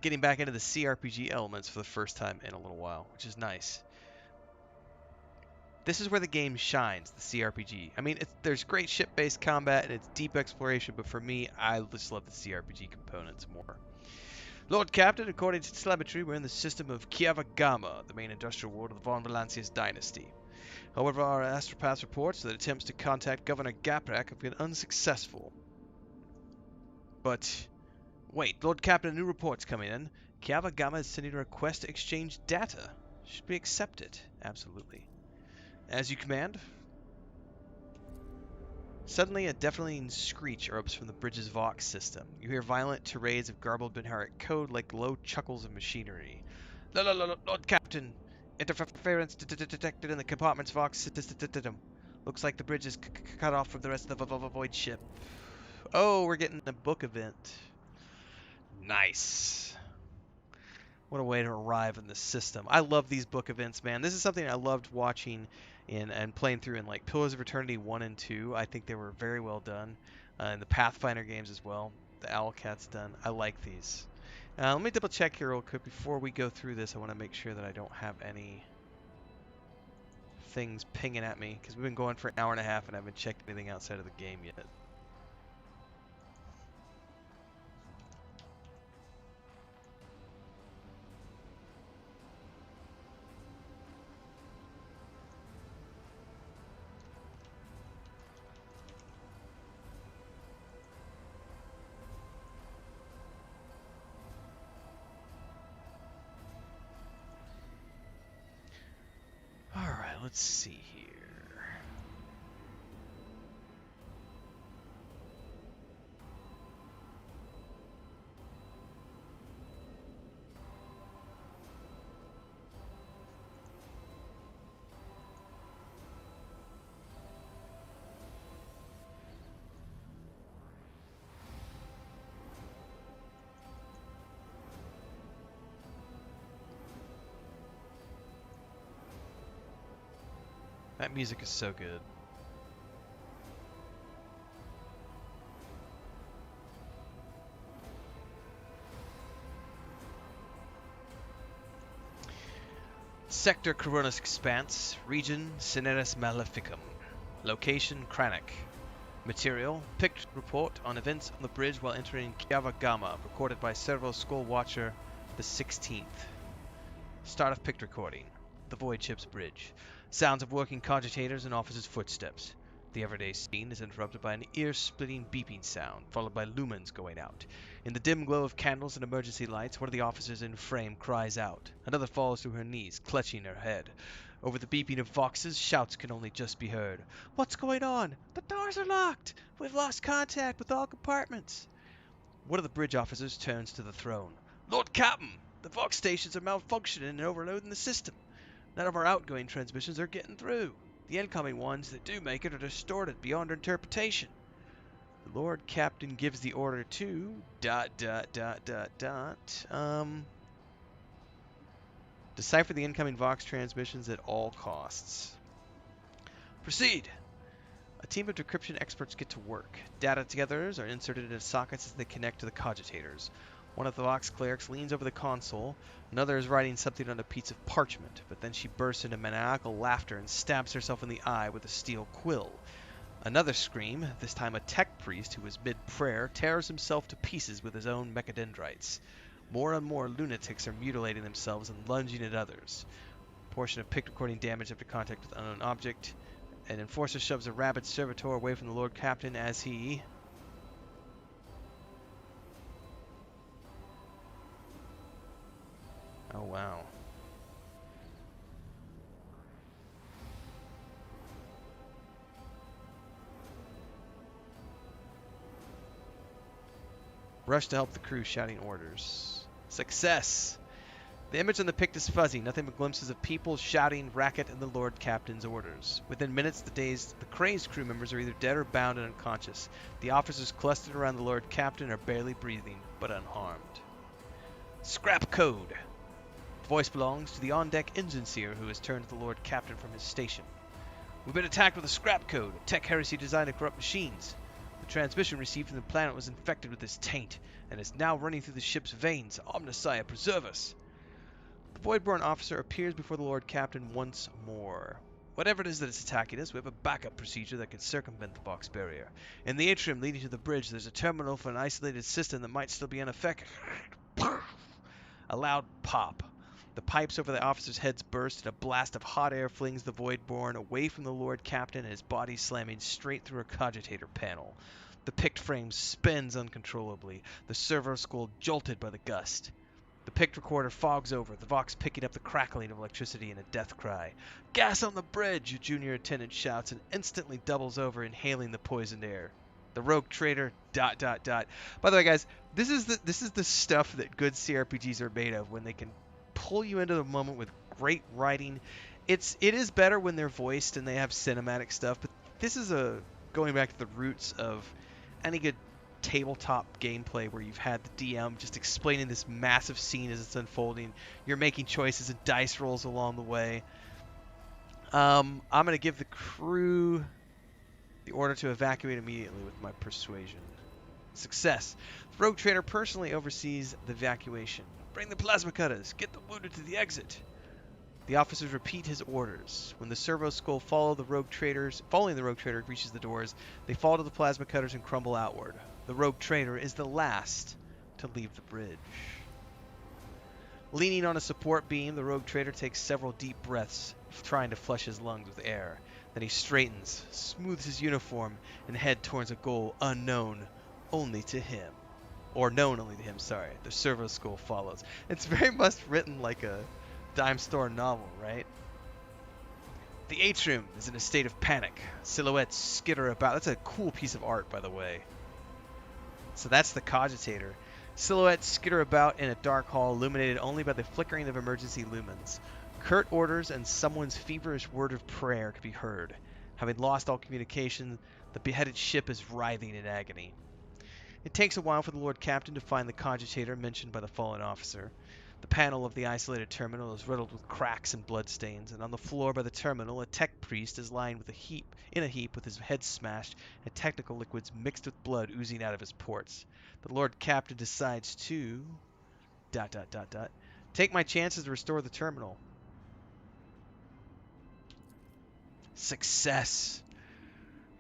getting back into the CRPG elements for the first time in a little while, which is nice. This is where the game shines, the CRPG. I mean, there's great ship-based combat and it's deep exploration, but for me, I just love the CRPG components more. Lord Captain, according to telemetry, we're in the system of Kiava Gama, the main industrial ward of the Von Valancius dynasty. However, our astropath reports that attempts to contact Governor Gaprak have been unsuccessful. But, wait, Lord Captain, new reports coming in. Kiava Gama is sending a request to exchange data. Should we accept it? Absolutely. As you command. Suddenly, a deafening screech erupts from the bridge's Vox system. You hear violent tirades of garbled Benharic code like low chuckles of machinery. Lord Captain, interference detected in the compartment's Vox system. Looks like the bridge is cut off from the rest of the void ship. Oh, we're getting a book event. Nice. What a way to arrive in the system. I love these book events, man. This is something I loved watching and playing through in like Pillars of Eternity 1 and 2. I think they were very well done. And the Pathfinder games as well. The Owlcat's done. I like these. Let me double check here real quick before we go through this. I want to make sure that I don't have any things pinging at me, because we've been going for an hour and a half and I haven't checked anything outside of the game yet. Alright, let's see here. That music is so good. Sector Coronis Expanse, Region Cineris Maleficum. Location Kranich. Material, picked report on events on the bridge while entering Kiava Gama, recorded by Servo Skull Watcher the 16th. Start of picked recording. The Void Ship's bridge. Sounds of working cogitators and officers' footsteps. The everyday scene is interrupted by an ear-splitting beeping sound, followed by lumens going out. In the dim glow of candles and emergency lights, one of the officers in frame cries out. Another falls to her knees, clutching her head. Over the beeping of voxes, shouts can only just be heard. "What's going on? The doors are locked! We've lost contact with all compartments!" One of the bridge officers turns to the throne. Lord Captain, the Vox stations are malfunctioning and overloading the system. None of our outgoing transmissions are getting through. The incoming ones that do make it are distorted beyond interpretation. The Lord Captain gives the order to... decipher the incoming Vox transmissions at all costs. Proceed! A team of decryption experts get to work. Data togethers are inserted into sockets as they connect to the cogitators. One of the Vox clerics leans over the console. Another is writing something on a piece of parchment, but then she bursts into maniacal laughter and stabs herself in the eye with a steel quill. Another scream, this time a tech priest who is mid-prayer, tears himself to pieces with his own mechadendrites. More and more lunatics are mutilating themselves and lunging at others. A portion of picked recording damage after contact with unknown object. An enforcer shoves a rabid servitor away from the Lord Captain as he... Oh, wow. Rush to help the crew, shouting orders. Success! The image on the pict is fuzzy, nothing but glimpses of people, shouting, racket, and the Lord Captain's orders. Within minutes, the crazed crew members are either dead or bound and unconscious. The officers clustered around the Lord Captain are barely breathing, but unharmed. Scrap code! The voice belongs to the on-deck engine seer who has turned to the Lord Captain from his station. We've been attacked with a scrap code, a tech heresy designed to corrupt machines. The transmission received from the planet was infected with this taint, and is now running through the ship's veins. Omnissiah, preserve us! The Voidborn officer appears before the Lord Captain once more. Whatever it is that is attacking us, we have a backup procedure that can circumvent the Vox barrier. In the atrium leading to the bridge, there's a terminal for an isolated system that might still be in effect. A loud pop. The pipes over the officers' heads burst, and a blast of hot air flings the Voidborn away from the Lord Captain and his body slamming straight through a cogitator panel. The picked frame spins uncontrollably, the servo skull jolted by the gust. The picked recorder fogs over, the Vox picking up the crackling of electricity in a death cry. Gas on the bridge, a junior attendant shouts and instantly doubles over, inhaling the poisoned air. The Rogue Trader, ... By the way, guys, this is the stuff that good CRPGs are made of, when they can pull you into the moment with great writing. It is better when they're voiced and they have cinematic stuff, but this is going back to the roots of any good tabletop gameplay where you've had the DM just explaining this massive scene as it's unfolding. You're making choices and dice rolls along the way. I'm going to give the crew the order to evacuate immediately with my persuasion. Success. The Rogue Trader personally oversees the evacuation. Bring the plasma cutters. Get the wounded to the exit. The officers repeat his orders. When the servo skull following the Rogue Trader reaches the doors, they fall to the plasma cutters and crumble outward. The Rogue Trader is the last to leave the bridge. Leaning on a support beam, the Rogue Trader takes several deep breaths, trying to flush his lungs with air. Then he straightens, smooths his uniform, and heads towards a goal unknown only to him. Or known only to him, sorry. The servo skull follows. It's very much written like a dime store novel, right? The atrium is in a state of panic. Silhouettes skitter about. That's a cool piece of art, by the way. So that's the cogitator. Silhouettes skitter about in a dark hall, illuminated only by the flickering of emergency lumens. Curt orders and someone's feverish word of prayer can be heard. Having lost all communication, the beheaded ship is writhing in agony. It takes a while for the Lord Captain to find the cogitator mentioned by the fallen officer. The panel of the isolated terminal is riddled with cracks and bloodstains, and on the floor by the terminal, a tech priest is lying in a heap with his head smashed and technical liquids mixed with blood oozing out of his ports. The Lord Captain decides to... ... take my chances to restore the terminal. Success!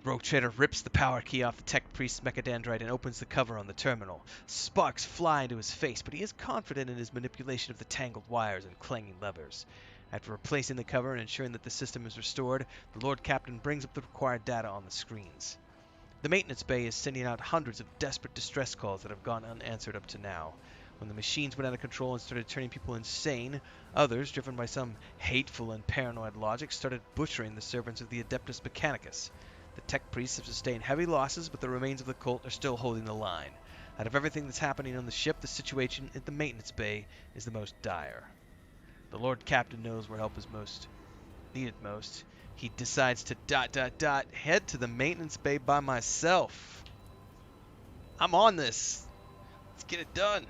Rogue Trader rips the power key off the tech priest's mechadendrite and opens the cover on the terminal. Sparks fly into his face, but he is confident in his manipulation of the tangled wires and clanging levers. After replacing the cover and ensuring that the system is restored, the Lord Captain brings up the required data on the screens. The maintenance bay is sending out hundreds of desperate distress calls that have gone unanswered up to now. When the machines went out of control and started turning people insane, others, driven by some hateful and paranoid logic, started butchering the servants of the Adeptus Mechanicus. The tech priests have sustained heavy losses, but the remains of the cult are still holding the line. Out of everything that's happening on the ship, the situation at the maintenance bay is the most dire. The Lord Captain knows where help is most needed most. He decides to ... head to the maintenance bay by myself. I'm on this. Let's get it done.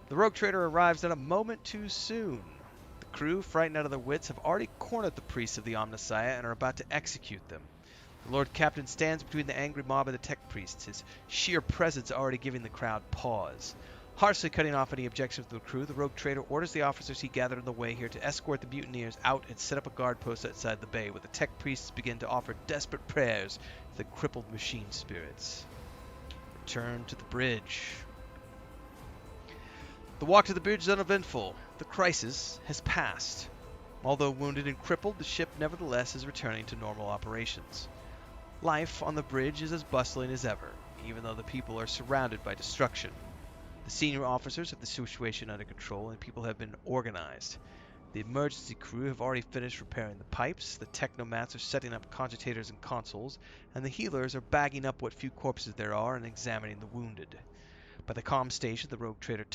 The Rogue Trader arrives at a moment too soon. The crew, frightened out of their wits, have already cornered the priests of the Omnissiah and are about to execute them. The Lord Captain stands between the angry mob and the tech priests, his sheer presence already giving the crowd pause. Harshly cutting off any objections to the crew, the Rogue Trader orders the officers he gathered on the way here to escort the mutineers out and set up a guard post outside the bay, where the tech priests begin to offer desperate prayers to the crippled machine spirits. Return to the bridge. The walk to the bridge is uneventful. The crisis has passed. Although wounded and crippled, the ship nevertheless is returning to normal operations. Life on the bridge is as bustling as ever, even though the people are surrounded by destruction. The senior officers have the situation under control and people have been organized. The emergency crew have already finished repairing the pipes, the technomats are setting up cogitators and consoles, and the healers are bagging up what few corpses there are and examining the wounded. By the comm station, the Rogue Trader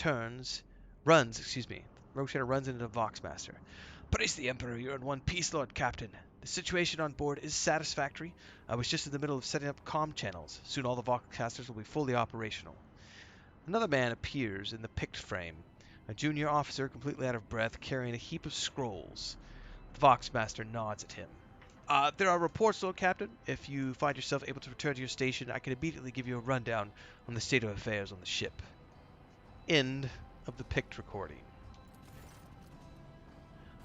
runs into the Voxmaster. Praise the Emperor, you're in one piece, Lord Captain. The situation on board is satisfactory. I was just in the middle of setting up comm channels. Soon all the Voxcasters will be fully operational. Another man appears in the picked frame, a junior officer completely out of breath, carrying a heap of scrolls. The Voxmaster nods at him. There are reports, Lord Captain. If you find yourself able to return to your station, I can immediately give you a rundown on the state of affairs on the ship. End of the picked recording.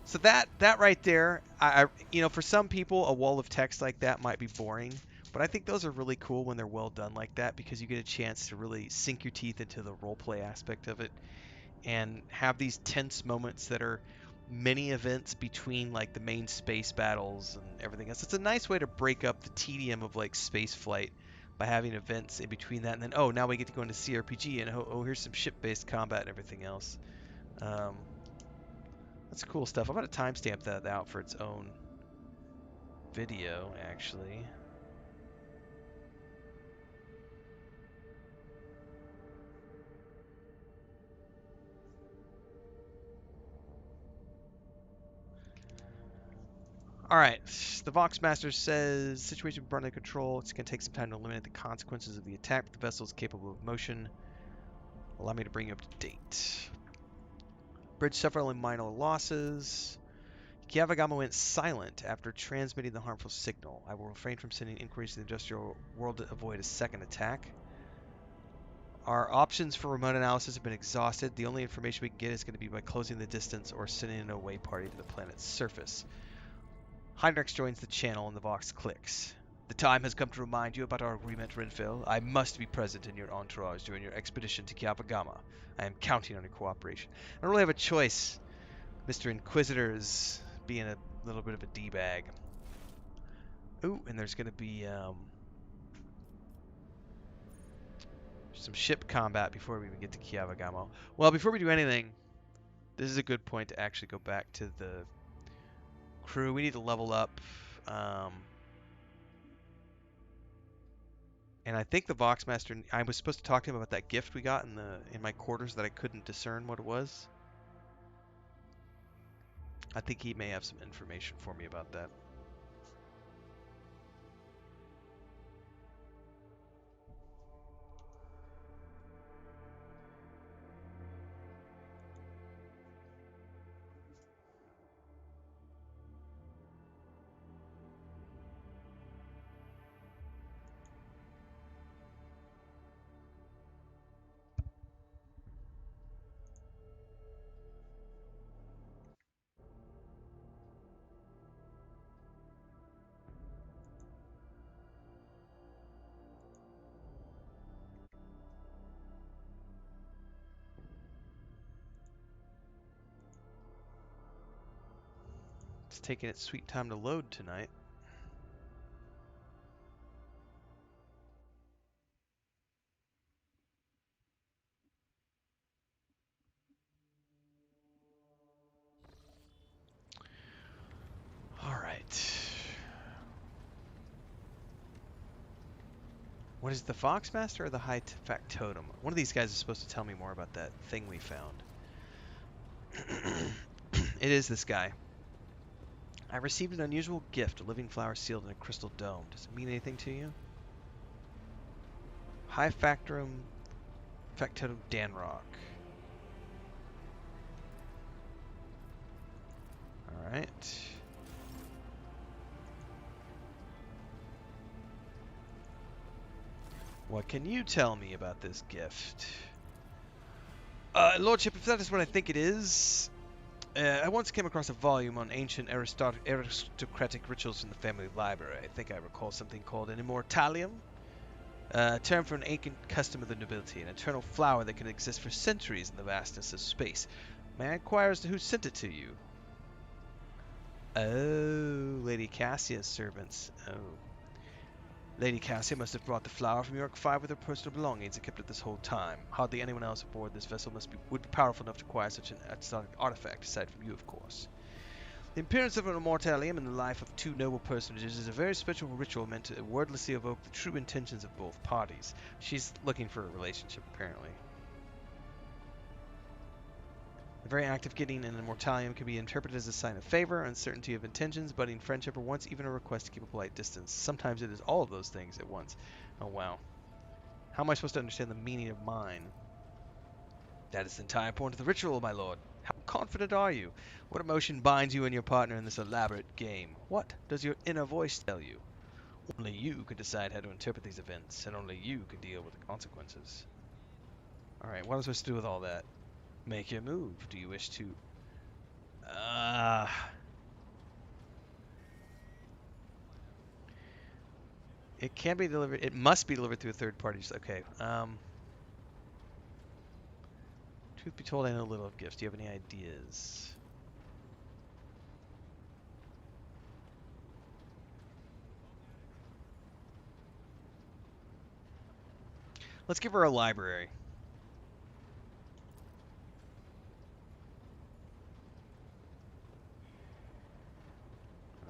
So that right there, for some people, a wall of text like that might be boring. But I think those are really cool when they're well done like that, because you get a chance to really sink your teeth into the roleplay aspect of it and have these tense moments that are mini events between like the main space battles and everything else. It's a nice way to break up the tedium of like space flight by having events in between that, and then now we get to go into CRPG and here's some ship-based combat and everything else. That's cool stuff. I'm going to timestamp that out for its own video, actually. Alright, the Voxmaster says, situation brought under control. It's going to take some time to eliminate the consequences of the attack, but the vessel is capable of motion. Allow me to bring you up to date. Bridge suffered only minor losses. Kiava Gama went silent after transmitting the harmful signal. I will refrain from sending inquiries to the industrial world to avoid a second attack. Our options for remote analysis have been exhausted. The only information we can get is going to be by closing the distance or sending an away party to the planet's surface. Heinrichs joins the channel and the Vox clicks. The time has come to remind you about our agreement, Renfail. I must be present in your entourage during your expedition to Kiava Gama. I am counting on your cooperation. I don't really have a choice. Mr. Inquisitor is being a little bit of a D-bag. Ooh, and there's going to be some ship combat before we even get to Kiava Gama. Well, before we do anything, this is a good point to actually go back to the crew. We need to level up. And I think the Voxmaster, I was supposed to talk to him about that gift we got in my quarters that I couldn't discern what it was. I think he may have some information for me about that. It's taking its sweet time to load tonight. All right. What is the Foxmaster or the High Factotum? One of these guys is supposed to tell me more about that thing we found. It is this guy. I received an unusual gift, a living flower sealed in a crystal dome. Does it mean anything to you? High Factotum Danrock. Alright. What can you tell me about this gift? Lordship, if that is what I think it is, I once came across a volume on ancient aristocratic rituals in the family library. I think I recall something called an immortalium, a term for an ancient custom of the nobility, an eternal flower that can exist for centuries in the vastness of space. May I inquire as to who sent it to you? Oh, Lady Cassia's servants. Oh. Lady Cassia must have brought the flower from York 5 with her personal belongings and kept it this whole time. Hardly anyone else aboard this vessel would be powerful enough to acquire such an exotic artifact, aside from you, of course. The appearance of an immortalium in the life of two noble personages is a very special ritual meant to wordlessly evoke the true intentions of both parties. She's looking for a relationship, apparently. The very act of getting an immortalium can be interpreted as a sign of favor, uncertainty of intentions, budding friendship, or once even a request to keep a polite distance. Sometimes it is all of those things at once. Oh wow. How am I supposed to understand the meaning of mine? That is the entire point of the ritual, my lord. How confident are you? What emotion binds you and your partner in this elaborate game? What does your inner voice tell you? Only you can decide how to interpret these events, and only you can deal with the consequences. Alright, what am I supposed to do with all that? Make your move. Do you wish to... It can be delivered... It must be delivered through a third party. Okay. Truth be told, I know little of gifts. Do you have any ideas? Let's give her a library.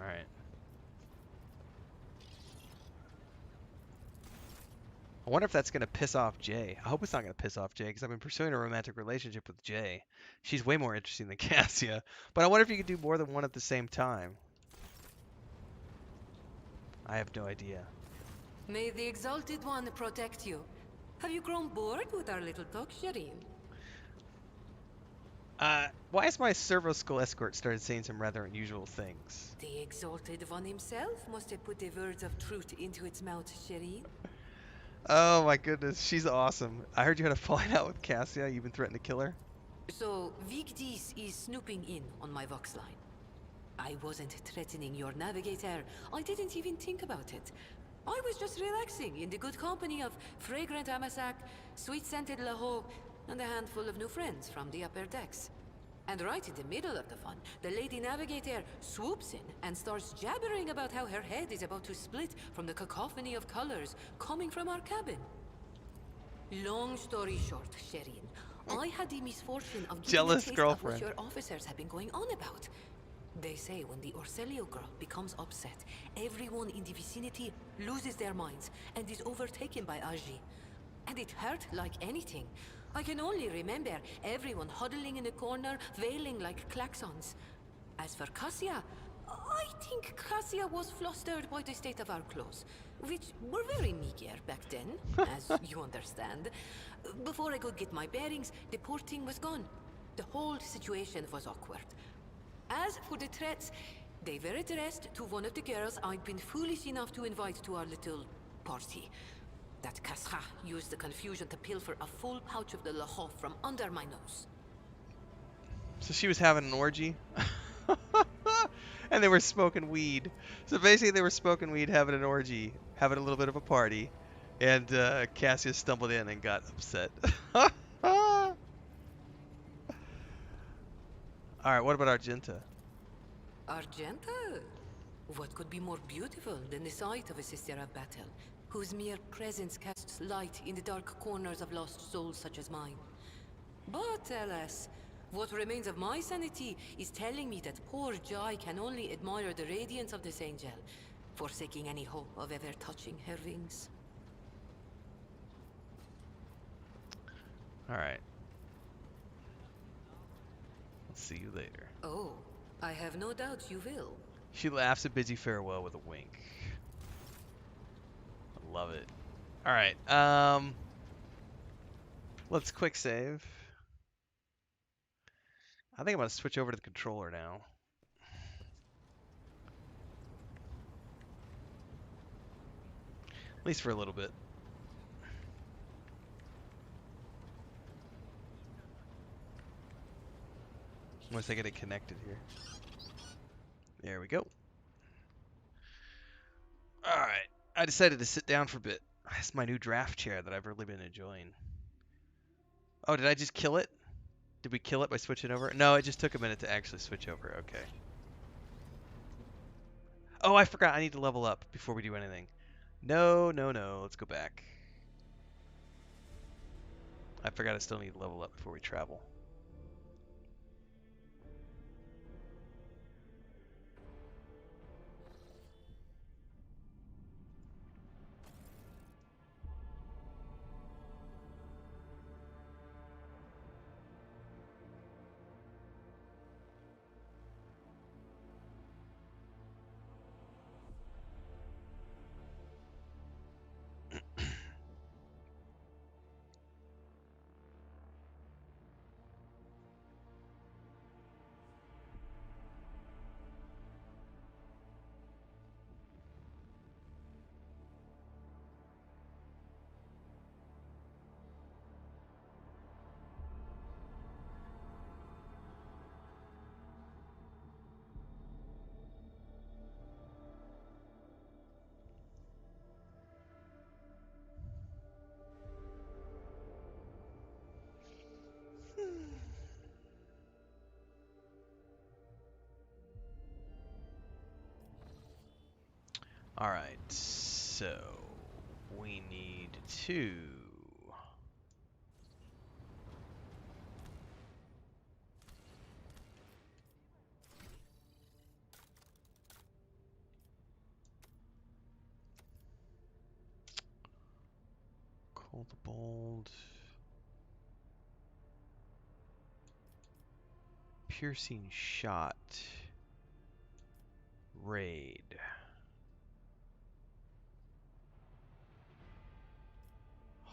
Alright. I wonder if that's going to piss off Jay. I hope it's not going to piss off Jay, because I've been pursuing a romantic relationship with Jay. She's way more interesting than Cassia. But I wonder if you could do more than one at the same time. I have no idea.
May the Exalted One protect you. Have you grown bored with our little talk, Shireen?
Why has my Servo Skull escort started saying some rather unusual things?
The Exalted One himself must have put the words of truth into its mouth, Shireen.
Oh my goodness, she's awesome. I heard you had a falling out with Cassia. You even threatened to kill her?
So, Vigdis is snooping in on my Vox line. I wasn't threatening your navigator. I didn't even think about it. I was just relaxing in the good company of fragrant Amasak, sweet-scented Laho, and a handful of new friends from the upper decks. And right in the middle of the fun, the Lady Navigator swoops in and starts jabbering about how her head is about to split from the cacophony of colors coming from our cabin. Long story short, Shireen, I had the misfortune of getting
Jealous
a taste
girlfriend.
of what your officers have been going on about. They say when the Orselio girl becomes upset, everyone in the vicinity loses their minds and is overtaken by Aji. And it hurt like anything. I can only remember everyone huddling in a corner, wailing like klaxons. As for Cassia, I think Cassia was flustered by the state of our clothes, which were very meager back then, as you understand. Before I could get my bearings, the poor thing was gone. The whole situation was awkward. As for the threats, they were addressed to one of the girls I'd been foolish enough to invite to our little party. That Kasra used the confusion to pilfer a full pouch of the Laho from under my nose.
So she was having an orgy? And they were smoking weed. So basically they were smoking weed, having an orgy, having a little bit of a party. And Cassius stumbled in and got upset. Alright, what about Argenta?
Argenta? What could be more beautiful than the sight of a sister of battle, whose mere presence casts light in the dark corners of lost souls such as mine? But alas, what remains of my sanity is telling me that poor Jai can only admire the radiance of this angel, forsaking any hope of ever touching her wings.
Alright. I'll see you later.
Oh, I have no doubt you will.
She laughs a busy farewell with a wink. I love it. Alright, let's quick save. I think I'm gonna switch over to the controller now. At least for a little bit. Once I get it connected here. There we go. Alright. I decided to sit down for a bit. It's my new draft chair that I've really been enjoying. Oh, did I just kill it? Did we kill it by switching over? No, it just took a minute to actually switch over. Okay. Oh, I forgot. I need to level up before we do anything. No, no, no. Let's go back. I forgot I still need to level up before we travel. Alright, so we need to call the bold, piercing shot, raid.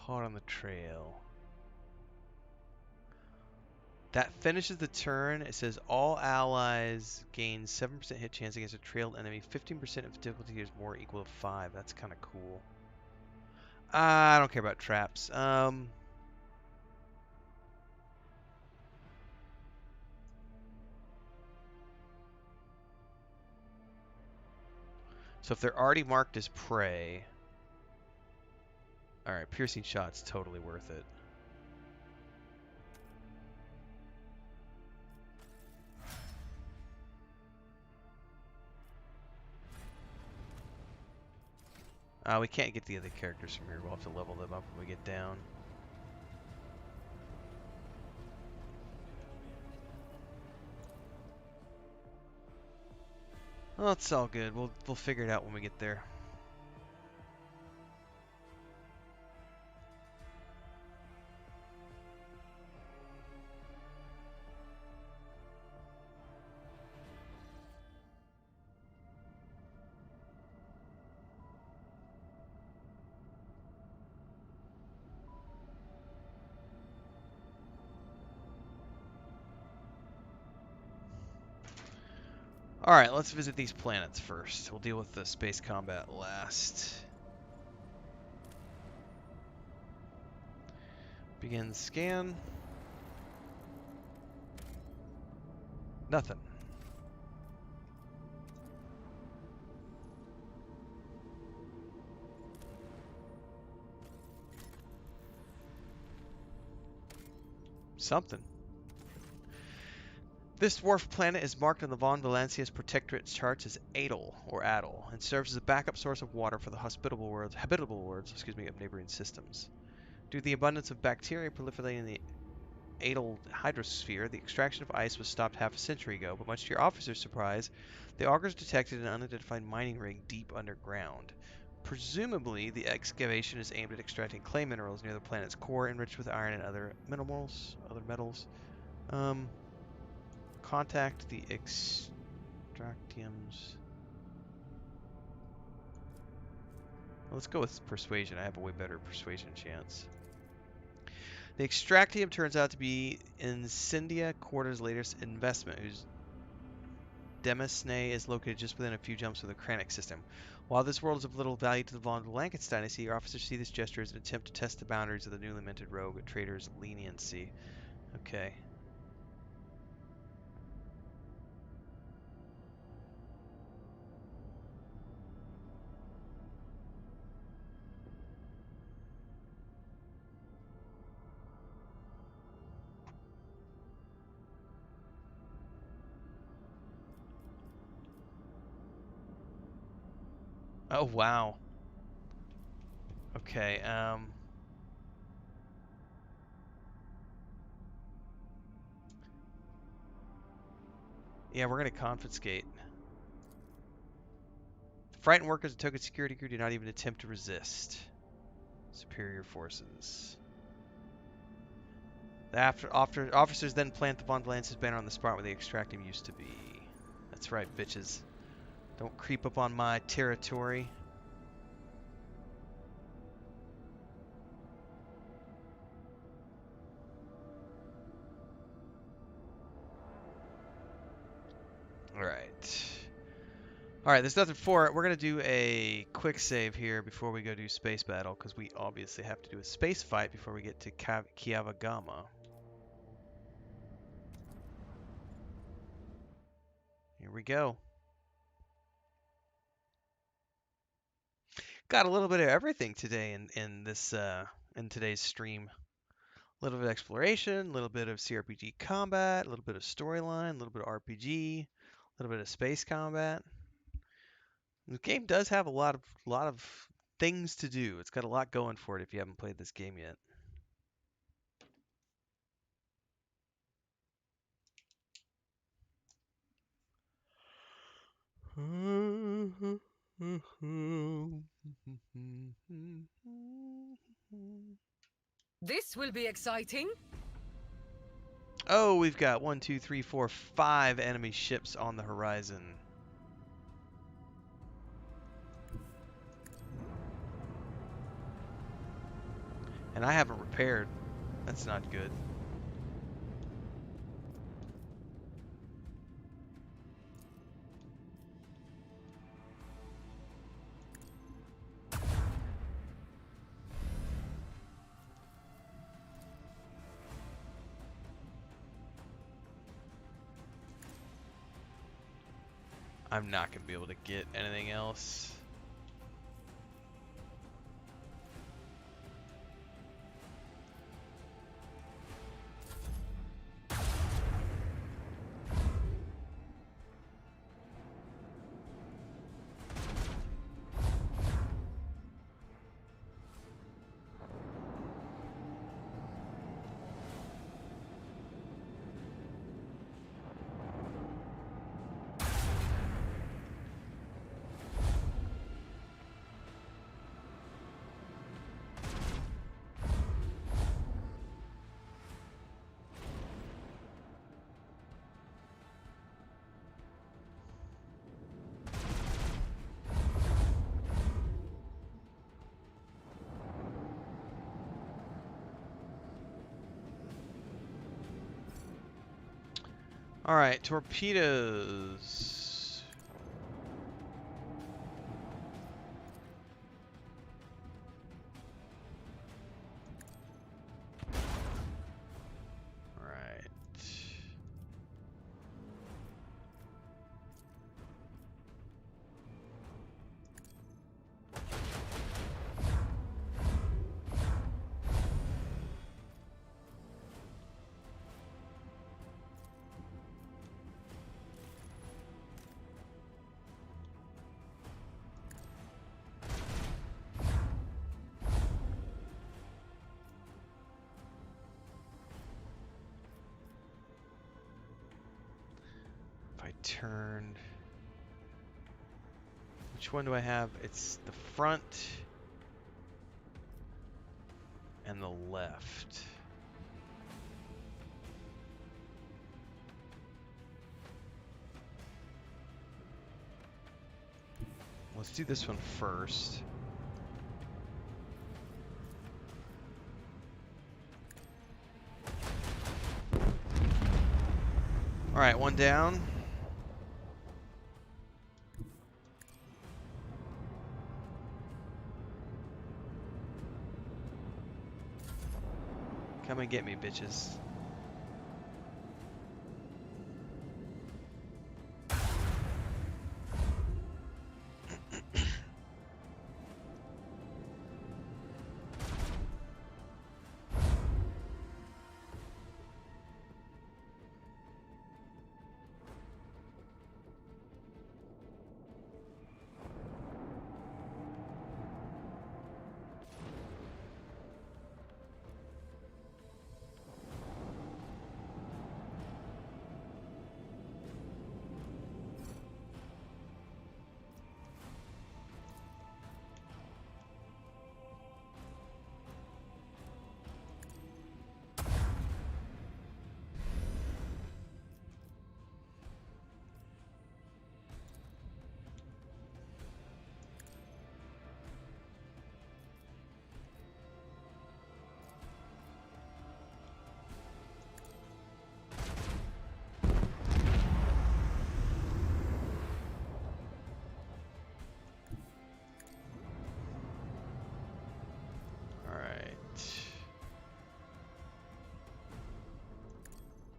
Hot on the trail. That finishes the turn. It says all allies gain 7% hit chance against a trailed enemy. 15% of difficulty is more equal to 5. That's kind of cool. I don't care about traps. So if they're already marked as prey. Alright, piercing shot's totally worth it. We can't get the other characters from here. We'll have to level them up when we get down. Well, it's all good. We'll figure it out when we get there. Alright, let's visit these planets first. We'll deal with the space combat last. Begin scan. Nothing. Something. This dwarf planet is marked on the Von Valancius Protectorate charts as Adel, or Adel, and serves as a backup source of water for the habitable worlds of neighboring systems. Due to the abundance of bacteria proliferating in the Adel hydrosphere, the extraction of ice was stopped half a century ago, but much to your officer's surprise, the augurs detected an unidentified mining ring deep underground. Presumably, the excavation is aimed at extracting clay minerals near the planet's core, enriched with iron and other metals. Contact the extractiums. Let's go with persuasion. I have a way better persuasion chance. The extractium turns out to be Incendia Quarter's latest investment, whose Demisne is located just within a few jumps of the Kranich system. While this world is of little value to the Von Blankets dynasty, your officers see this gesture as an attempt to test the boundaries of the newly minted rogue trader's leniency. Okay. Oh, wow. Okay, yeah, we're gonna confiscate. The frightened workers and token security crew do not even attempt to resist. Superior forces. The officers then plant the Von Blance's banner on the spot where the extractium used to be. That's right, bitches. Don't creep up on my territory. Alright, there's nothing for it. We're going to do a quick save here before we go do space battle, because we obviously have to do a space fight before we get to Kiava Gama. Here we go. Got a little bit of everything today in today's stream. A little bit of exploration, a little bit of CRPG combat, a little bit of storyline, a little bit of RPG, a little bit of space combat. The game does have a lot of things to do. It's got a lot going for it if you haven't played this game yet.
This will be exciting.
Oh, we've got 1, 2, 3, 4, 5 enemy ships on the horizon. And I haven't repaired. That's not good. I'm not going to be able to get anything else. All right, torpedoes. All right. If I turned, Which one do I have? It's the front and the left. Let's do this one first. All right, one down. Come and get me, bitches.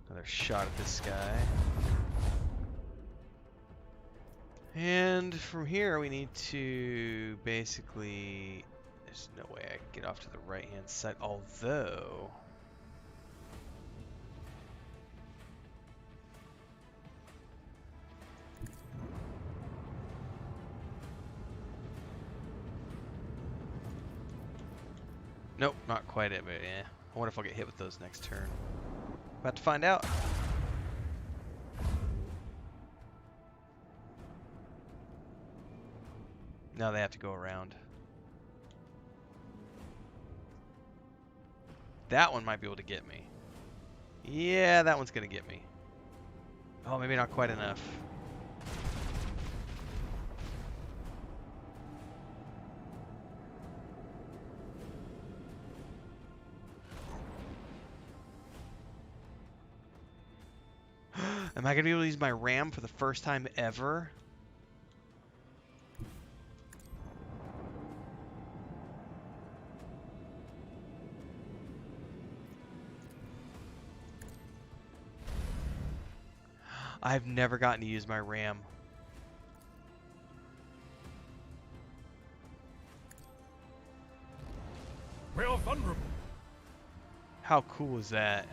Another shot at this guy. And from here we need to basically... There's no way I can get off to the right hand side, although... Nope, not quite it, but yeah. I wonder if I'll get hit with those next turn. About to find out. Now they have to go around. That one might be able to get me. Yeah, that one's gonna get me. Oh, maybe not quite enough. Am I gonna be able to use my ram for the first time ever? I've never gotten to use my ram.
We are vulnerable.
How cool is that?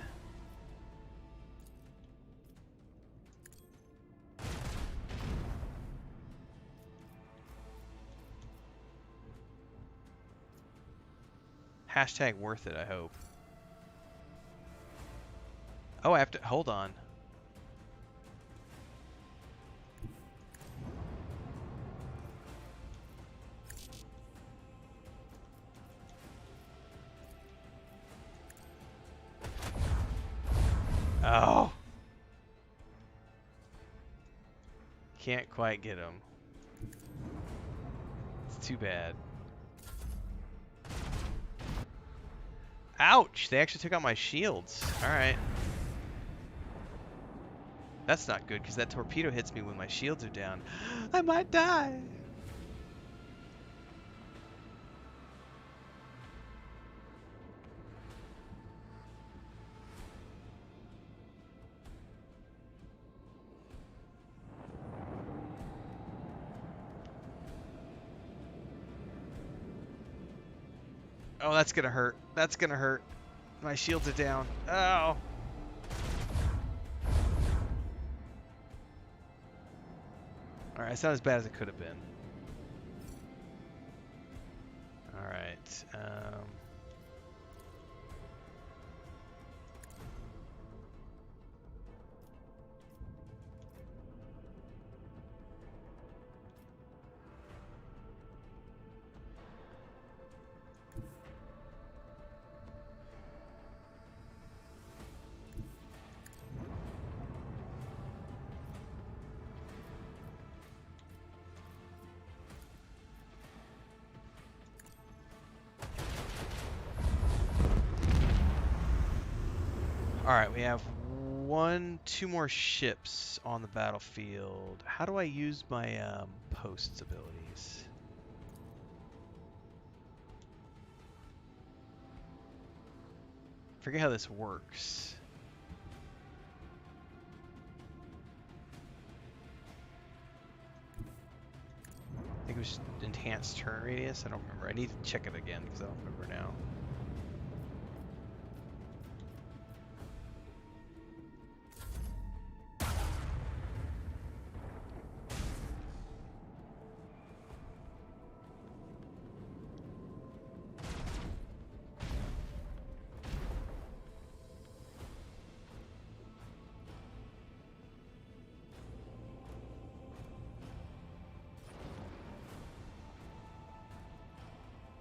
Hashtag worth it, I hope. Oh, I have to... Hold on. Oh! Can't quite get him. It's too bad. Ouch! They actually took out my shields. Alright. That's not good, because that torpedo hits me when my shields are down. I might die! Oh, that's gonna hurt. That's gonna hurt. My shields are down. Oh! Alright, it's not as bad as it could have been. Alright, Alright, we have two more ships on the battlefield. How do I use my posts abilities? Forget how this works. I think it was enhanced turn radius. I don't remember. I need to check it again because I don't remember now.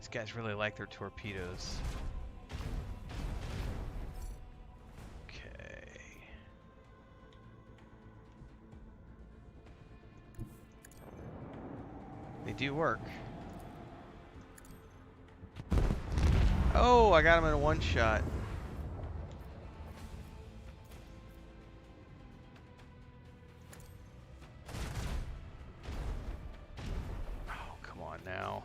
These guys really like their torpedoes. Okay. They do work. Oh, I got him in a one shot. Oh, come on now.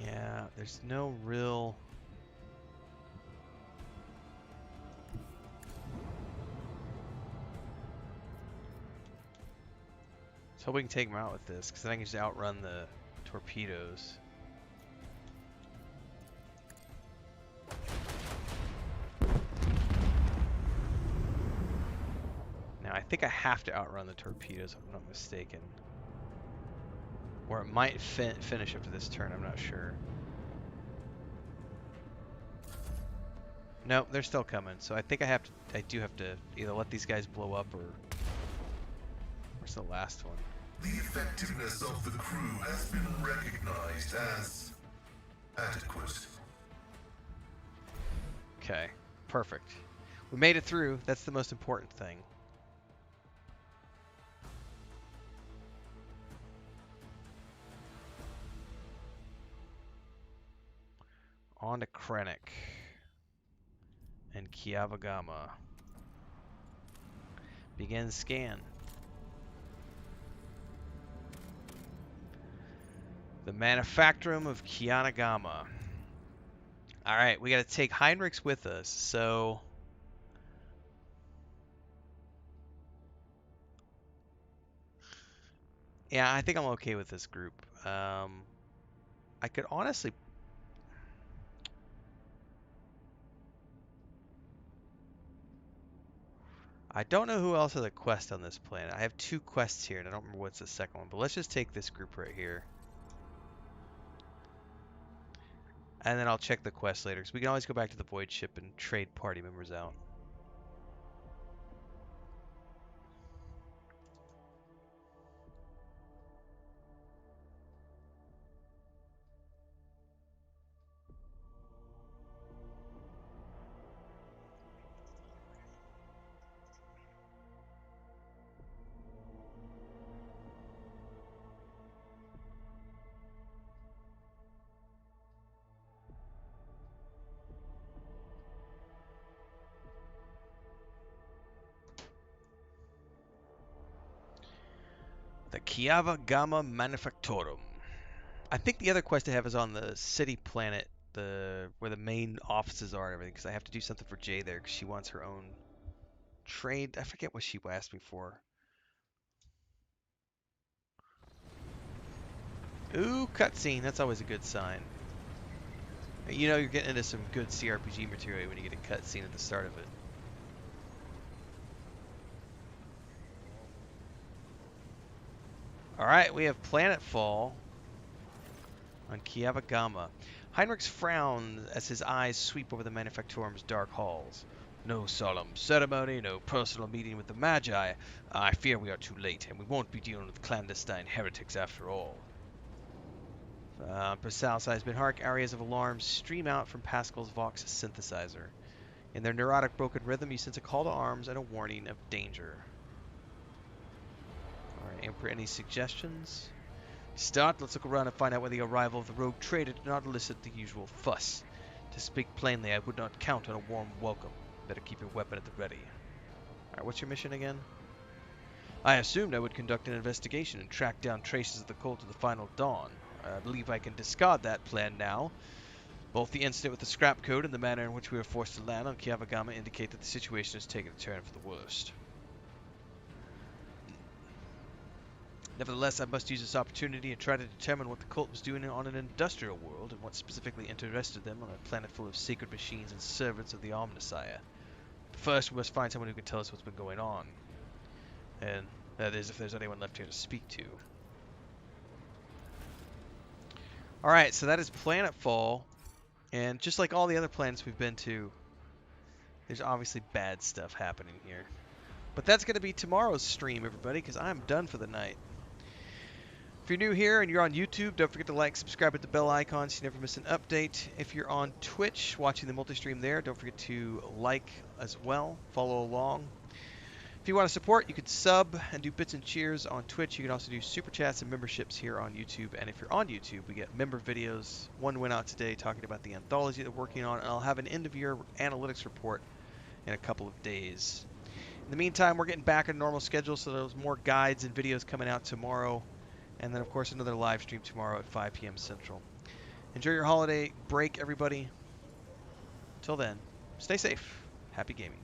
Yeah, there's no real... So we can take them out with this, because then I can just outrun the torpedoes. Now I think I have to outrun the torpedoes if I'm not mistaken. Or it might finish after this turn, I'm not sure. Nope, they're still coming. So I think I do have to either let these guys blow up or... Where's the last one?
The effectiveness of the crew has been recognized as adequate.
Okay, perfect. We made it through. That's the most important thing. On to Krennic and Kiava Gama. Begin scan. The Manufactorum of Kiava Gama. Alright, we gotta take Heinrichs with us, so... Yeah, I think I'm okay with this group. I could honestly... I don't know who else has a quest on this planet. I have 2 quests here, and I don't remember what's the second one, but let's just take this group right here. And then I'll check the quest later, because we can always go back to the Void Ship and trade party members out. The Kiava Gama Manufactorum. I think the other quest I have is on the city planet, where the main offices are and everything, because I have to do something for Jay there, because she wants her own trade. I forget what she asked me for. Ooh, cutscene. That's always a good sign. You know you're getting into some good CRPG material when you get a cutscene at the start of it. Alright, we have Planetfall on Kiava Gama. Heinrichs frowns as his eyes sweep over the Manufactorum's dark halls. No solemn ceremony, no personal meeting with the Magi. I fear we are too late, and we won't be dealing with clandestine heretics after all. Per Salsize Binhark, areas of alarm stream out from Pascal's Vox synthesizer. In their neurotic broken rhythm, you sense a call to arms and a warning of danger. Alright, Emperor, any suggestions? Start, let's look around and find out whether the arrival of the Rogue Trader did not elicit the usual fuss. To speak plainly, I would not count on a warm welcome. Better keep your weapon at the ready. Alright, what's your mission again? I assumed I would conduct an investigation and track down traces of the cult to the final dawn. I believe I can discard that plan now. Both the incident with the scrap code and the manner in which we were forced to land on Kiava Gama indicate that the situation has taken a turn for the worst. Nevertheless, I must use this opportunity and try to determine what the cult was doing on an industrial world and what specifically interested them on a planet full of sacred machines and servants of the Omnissiah. First, we must find someone who can tell us what's been going on. And that is, if there's anyone left here to speak to. Alright, so that is Planetfall. And just like all the other planets we've been to, there's obviously bad stuff happening here. But that's going to be tomorrow's stream, everybody, because I'm done for the night. If you're new here and you're on YouTube, don't forget to like, subscribe, hit the bell icon so you never miss an update. If you're on Twitch watching the multi-stream there, don't forget to like as well, follow along. If you want to support, you can sub and do bits and cheers on Twitch. You can also do super chats and memberships here on YouTube. And if you're on YouTube, we get member videos. One went out today talking about the anthology that we're working on, and I'll have an end-of-year analytics report in a couple of days. In the meantime, we're getting back on a normal schedule, so there's more guides and videos coming out tomorrow. And then, of course, another live stream tomorrow at 5 p.m. Central. Enjoy your holiday break, everybody. Till then, stay safe. Happy gaming.